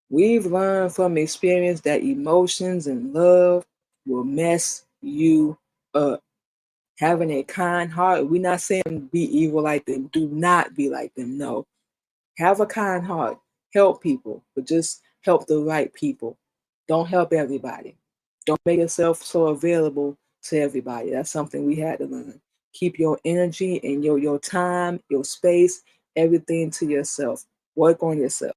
We've learned from experience that emotions and love will mess you up. Having a kind heart, we're not saying be evil like them. Do not be like them. No. Have a kind heart. Help people, but just help the right people. Don't help everybody. Don't make yourself so available to everybody. That's something we had to learn. Keep your energy and your time, your space everything to yourself. Work on yourself.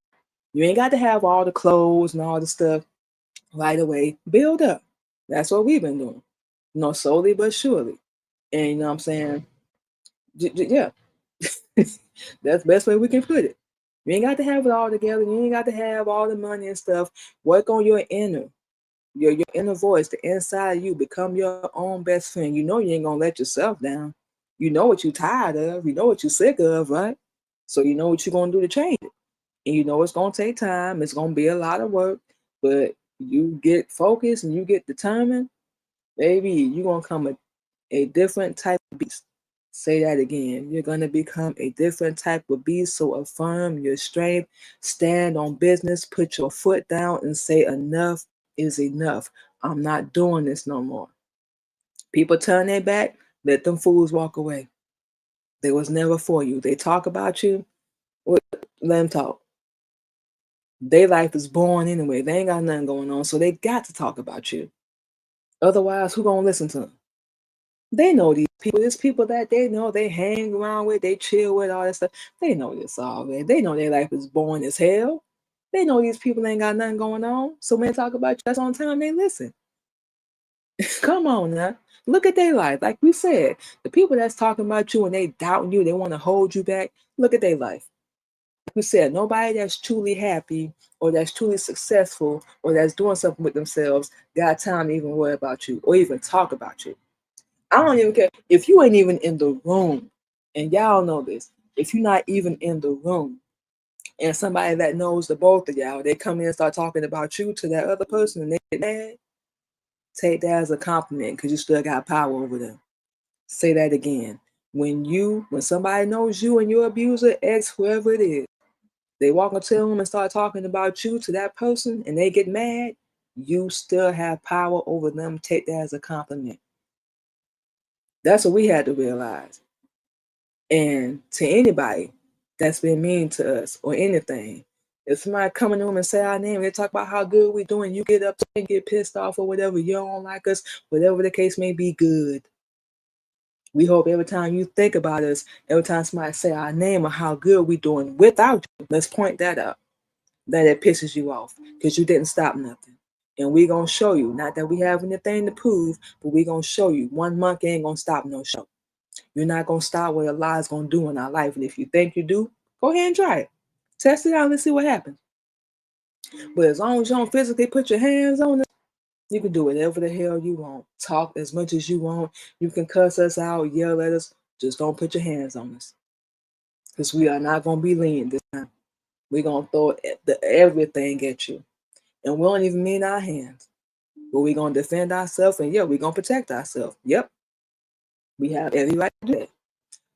You ain't got to have all the clothes and all the stuff right away. Build up. That's what we've been doing. Slowly but surely. And you know what I'm saying? Yeah. That's the best way we can put it. You ain't got to have it all together. You ain't got to have all the money and stuff. Work on your your inner voice, the inside of you. Become your own best friend. You know you ain't gonna let yourself down. You know what you're tired of. You know what you're sick of, right? So you know what you're gonna do to change it. And you know it's gonna take time. It's gonna be a lot of work, but you get focused and you get determined, baby, you're gonna come a different type of beast. Say that again. You're going to become a different type of beast. So affirm your strength, stand on business, put your foot down, and say, enough is enough. I'm not doing this no more. People turn their back, let them fools walk away. They was never for you. They talk about you, let them talk. Their life is boring anyway. They ain't got nothing going on, so they got to talk about you. Otherwise, who gonna listen to them? They know these people. There's people that they know they hang around with, they chill with, all that stuff. They know this already. They know their life is boring as hell. They know these people ain't got nothing going on. So when they talk about you, that's on time they listen. Come on now. Look at their life. Like we said, the people that's talking about you and they doubting you, they want to hold you back. Look at their life. Like we said, nobody that's truly happy or that's truly successful or that's doing something with themselves got time to even worry about you or even talk about you. I don't even care if you ain't even in the room, and y'all know this. If you're not even in the room, and somebody that knows the both of y'all, they come in and start talking about you to that other person, and they get mad, take that as a compliment because you still got power over them. Say that again. When somebody knows you and your abuser, ex, whoever it is, they walk into the room and start talking about you to that person, and they get mad, you still have power over them. Take that as a compliment. That's what we had to realize. And to anybody that's been mean to us or anything, if somebody come in the room and say our name, they talk about how good we're doing, you get upset and get pissed off or whatever, you don't like us, whatever the case may be, good. We hope every time you think about us, every time somebody say our name or how good we're doing without you, let's point that out, that it pisses you off because you didn't stop nothing. And we're going to show you, not that we have anything to prove, but we're going to show you 1 month ain't going to stop no show. You're not going to stop what a lie is going to do in our life. And if you think you do, go ahead and try it. Test it out and see what happens. But as long as you don't physically put your hands on it, you can do whatever the hell you want. Talk as much as you want. You can cuss us out, yell at us. Just don't put your hands on us. Because we are not going to be lenient this time. We're going to throw everything at you. And we don't even mean our hands. But we're going to defend ourselves. And yeah, we're going to protect ourselves. Yep. We have every right to do that.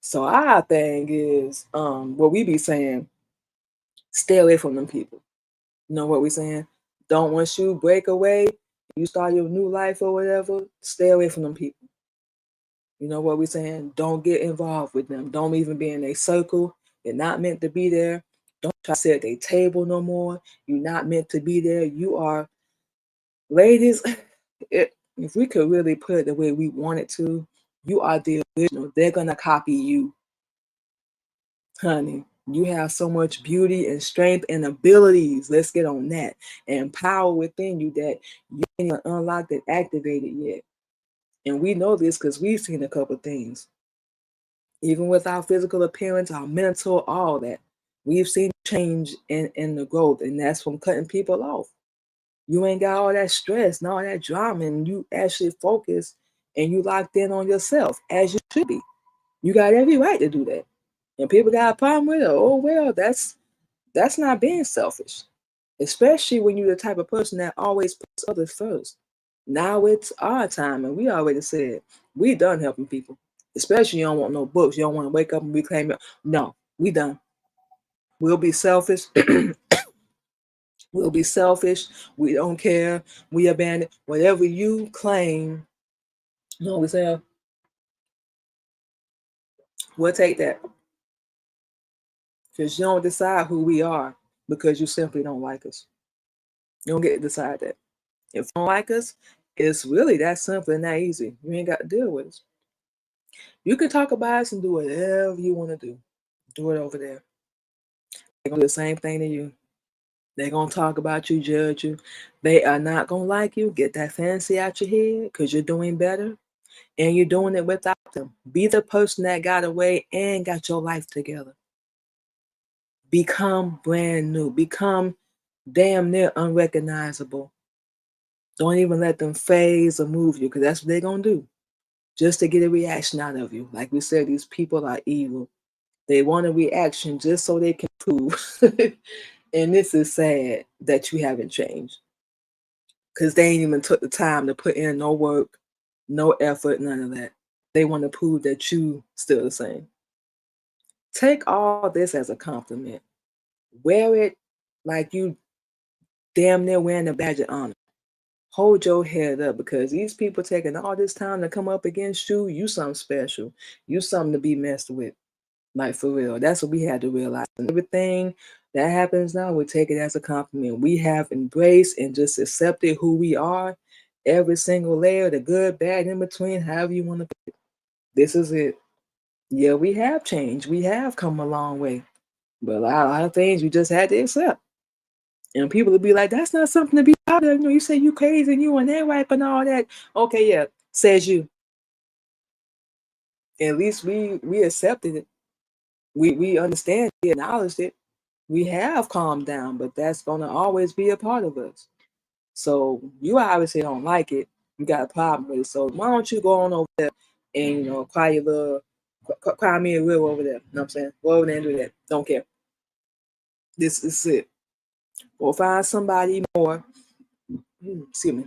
So our thing is, what we be saying, stay away from them people. You know what we saying? Don't once you break away, you start your new life or whatever, stay away from them people. You know what we saying? Don't get involved with them. Don't even be in a circle. You're not meant to be there. Don't try to sit at their table no more. You're not meant to be there. You are, ladies, if we could really put it the way we want it to, you are the original. They're going to copy you. Honey, you have so much beauty and strength and abilities. Let's get on that. And power within you that you ain't even unlocked and activated yet. And we know this because we've seen a couple things. Even with our physical appearance, our mental, all that. We've seen change in the growth. And that's from cutting people off. You ain't got all that stress and all that drama. And you actually focus and you locked in on yourself as you should be. You got every right to do that. And people got a problem with it. Oh, well, that's not being selfish. Especially when you're the type of person that always puts others first. Now it's our time, and we already said we done helping people. Especially you don't want no books. You don't want to wake up and reclaim it. No, we done. We'll be selfish. We'll be selfish. We don't care. We abandon whatever you claim. You know what we say? We'll take that. Because you don't decide who we are because you simply don't like us. You don't get to decide that. If you don't like us, it's really that simple and that easy. You ain't got to deal with us. You can talk about us and do whatever you want to do. Do it over there. They're gonna do the same thing to you. They're gonna talk about you, judge you. They are not gonna like you. Get that fantasy out your head because you're doing better and you're doing it without them. Be the person that got away and got your life together. Become brand new. Become damn near unrecognizable. Don't even let them phase or move you because that's what they're gonna do. Just to get a reaction out of you. Like we said, these people are evil. They want a reaction just so they can prove. And this is sad that you haven't changed because they ain't even took the time to put in no work, no effort, none of that. They want to prove that you still the same. Take all this as a compliment. Wear it like you damn near wearing a badge of honor. Hold your head up because these people taking all this time to come up against you, you something special. You something to be messed with. Like for real. That's what we had to realize. And everything that happens now, we take it as a compliment. We have embraced and just accepted who we are. Every single layer, the good, bad, in between, however you want to put it. This is it. Yeah, we have changed. We have come a long way. But a lot of things we just had to accept. And people will be like, that's not something to be proud of. You know, you say you crazy and you and that wipe and all that. Okay, yeah, says you. At least we accepted it. We understand, we acknowledged it. We have calmed down, but that's gonna always be a part of us. So you obviously don't like it. You got a problem with it. So why don't you go on over there and cry your little cry me a river over there. You know what I'm saying? Go over there and do that. Don't care. This is it. Go find somebody more. Excuse me.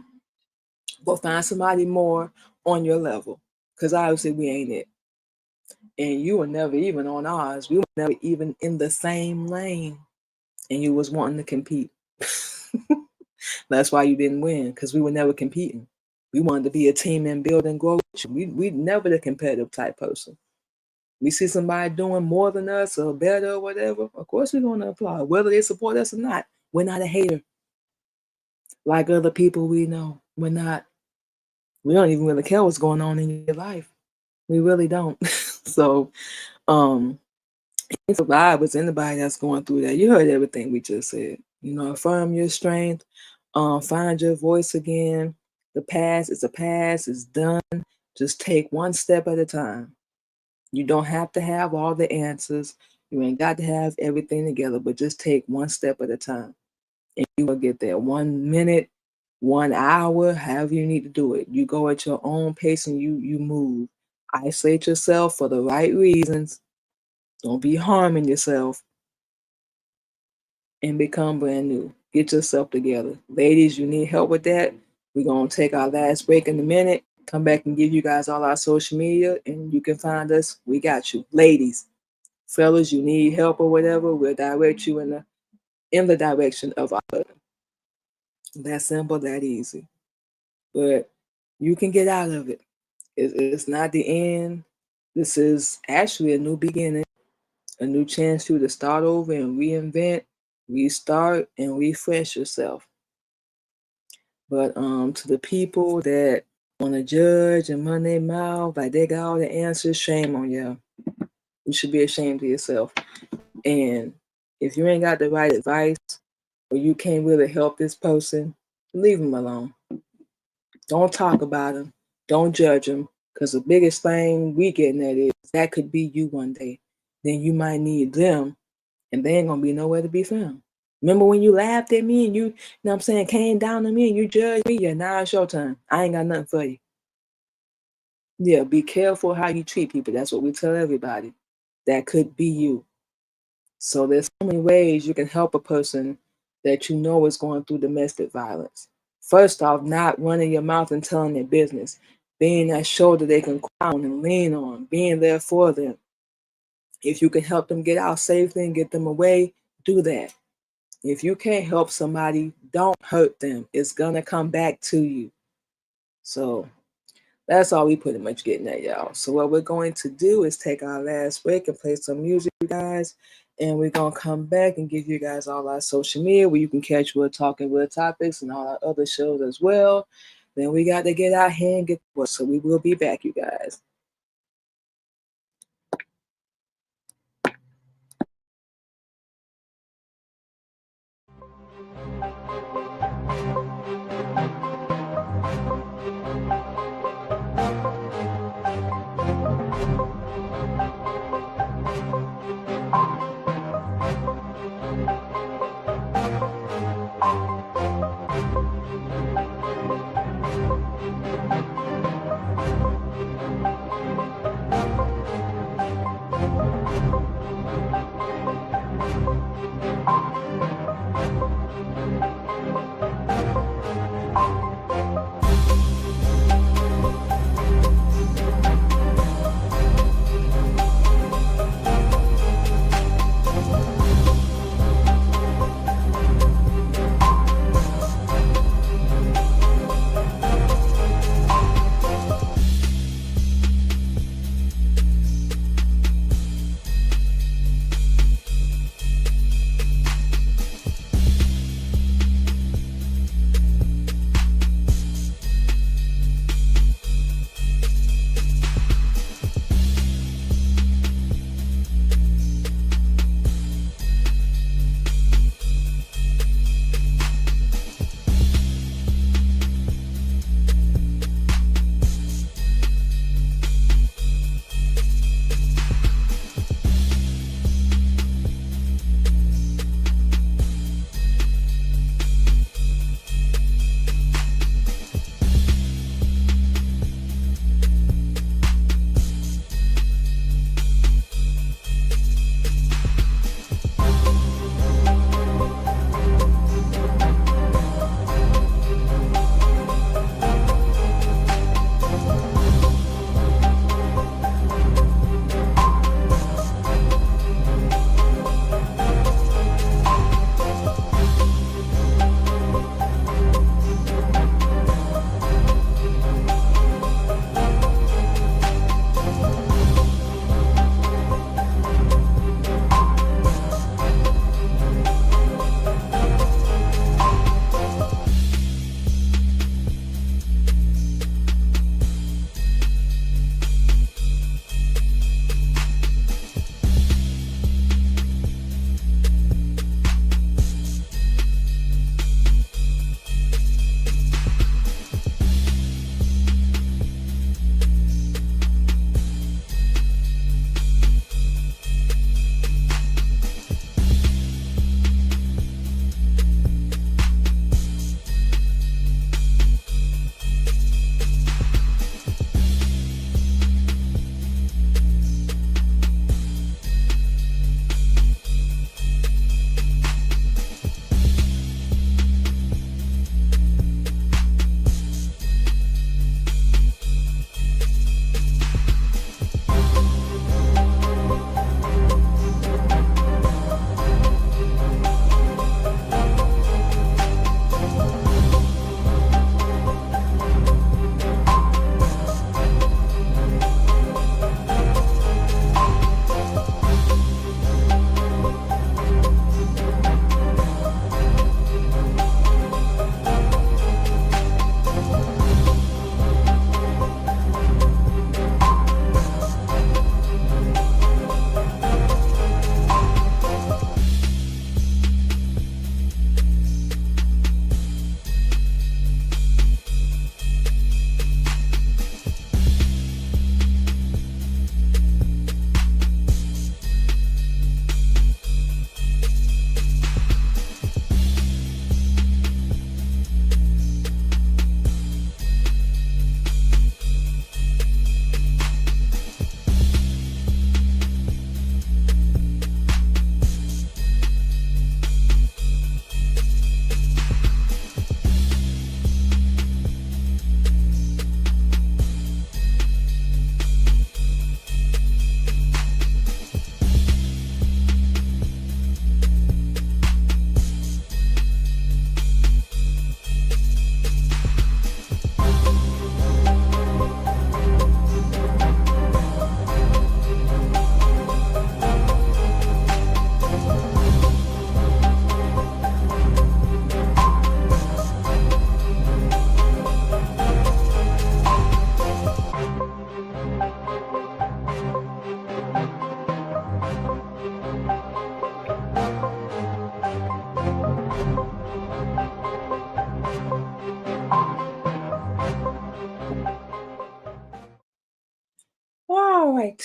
Go find somebody more on your level. Cause obviously we ain't it. And you were never even on ours. We were never even in the same lane. And you was wanting to compete. That's why you didn't win, because we were never competing. We wanted to be a team and build and grow. We never the competitive type person. We see somebody doing more than us or better or whatever, of course we're going to applaud, whether they support us or not. We're not a hater like other people we know. We're not. We don't even really care what's going on in your life. We really don't. So, it's a vibe with anybody that's going through that. You heard everything we just said. Affirm your strength. Find your voice again. The past is a past. It's done. Just take one step at a time. You don't have to have all the answers. You ain't got to have everything together, but just take one step at a time. And you will get there. 1 minute, 1 hour, however you need to do it. You go at your own pace and you move. Isolate yourself for the right reasons. Don't be harming yourself and become brand new. Get yourself together. Ladies, you need help with that. We're going to take our last break in a minute. Come back and give you guys all our social media, and you can find us. We got you. Ladies, fellas, you need help or whatever, we'll direct you in the direction of our husband. That simple, that easy. But you can get out of it. It's not the end. This is actually a new beginning, a new chance for you to start over and reinvent, restart, and refresh yourself. But to the people that want to judge and run their mouth like they got all the answers, shame on you. You should be ashamed of yourself. And if you ain't got the right advice or you can't really help this person, leave them alone. Don't talk about them. Don't judge them. Because the biggest thing we getting at is that could be you one day. Then you might need them and they ain't going to be nowhere to be found. Remember when you laughed at me and you know what I'm saying, came down on me and you judged me? Yeah, now it's your turn. I ain't got nothing for you. Yeah, be careful how you treat people. That's what we tell everybody. That could be you. So there's so many ways you can help a person that you know is going through domestic violence. First off, not running your mouth and telling their business. Being that shoulder they can cry on and lean on. Being there for them. If you can help them get out safely and get them away, do that. If you can't help somebody, don't hurt them. It's gonna come back to you. So that's all we pretty much getting at, y'all. So what we're going to do is take our last break and play some music, you guys. And we're gonna come back and give you guys all our social media where you can catch We're Talking Real Topics and all our other shows as well. Then we got to get out here and get to work. So we will be back, you guys.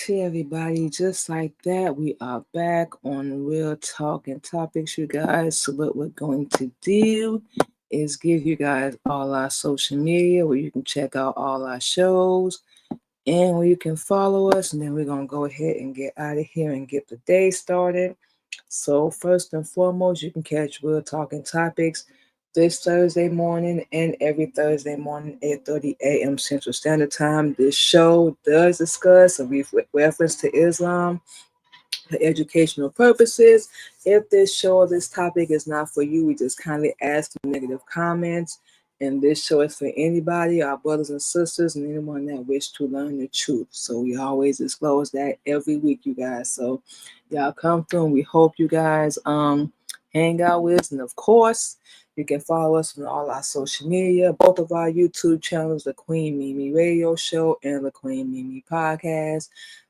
Alrighty, everybody, just like that, we are back on Real Talk and Topics, you guys. So what we're going to do is give you guys all our social media where you can check out all our shows and where you can follow us. And then we're going to go ahead and get out of here and get the day started. So first and foremost, you can catch Real Talk and Topics this Thursday morning and every Thursday morning, 8:30 a.m. Central Standard Time. This show does discuss a reference to Islam for educational purposes. If this show or this topic is not for you, we just kindly ask for negative comments. And this show is for anybody, our brothers and sisters, and anyone that wish to learn the truth. So we always disclose that every week, you guys. So y'all come through, and we hope you guys hang out with us. And of course, you can follow us on all our social media, both of our YouTube channels, the Queen Mimi Radio Show and the Queen Mimi Podcast,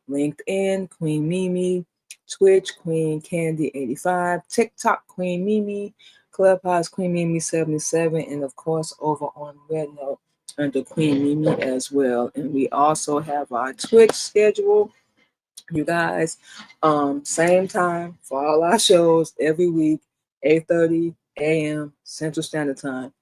LinkedIn, Queen Mimi, Twitch, Queen Candy 85, TikTok, Queen Mimi, Clubhouse, Queen Mimi 77, and of course over on Red Note under Queen Mimi as well. And we also have our Twitch schedule, you guys. Same time for all our shows every week, 8:30 a.m. Central Standard Time.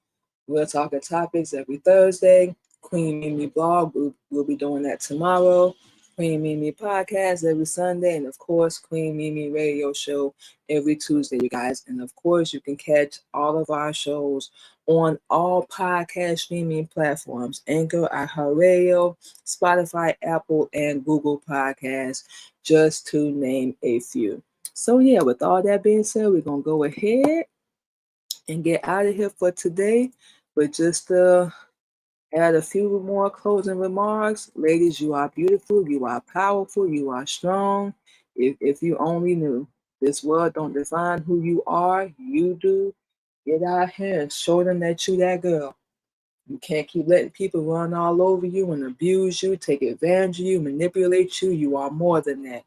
We're talking topics every Thursday. Queen Mimi blog, we'll be doing that tomorrow. Queen Mimi podcast every Sunday, and of course, Queen Mimi radio show every Tuesday, you guys. And of course, you can catch all of our shows on all podcast streaming platforms: Anchor, iHeartRadio, Spotify, Apple, and Google Podcasts, just to name a few. So yeah, with all that being said, we're gonna go ahead and get out of here for today. But just add a few more closing remarks. Ladies, you are beautiful, you are powerful, you are strong. If you only knew, this world don't define who you are, you do. Get out here and show them that you that girl. You can't keep letting people run all over you and abuse you, take advantage of you, manipulate you. You are more than that.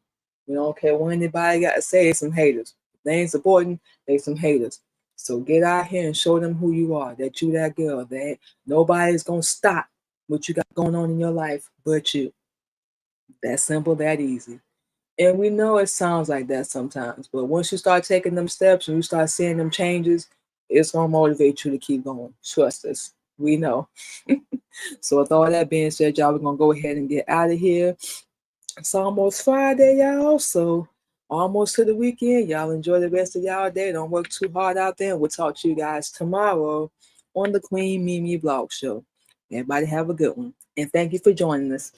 We don't care what anybody got to say. They some haters. If they ain't supporting, they some haters. So get out here and show them who you are, that you that girl, that nobody's going to stop what you got going on in your life but you. That simple, that easy. And we know it sounds like that sometimes, but once you start taking them steps and you start seeing them changes, it's going to motivate you to keep going. Trust us. We know. So with all that being said, y'all, we're going to go ahead and get out of here. It's almost Friday, y'all. So almost to the weekend. Y'all enjoy the rest of y'all day. Don't work too hard out there. We'll talk to you guys tomorrow on the Queen Mimi Blog Show. Everybody have a good one. And thank you for joining us.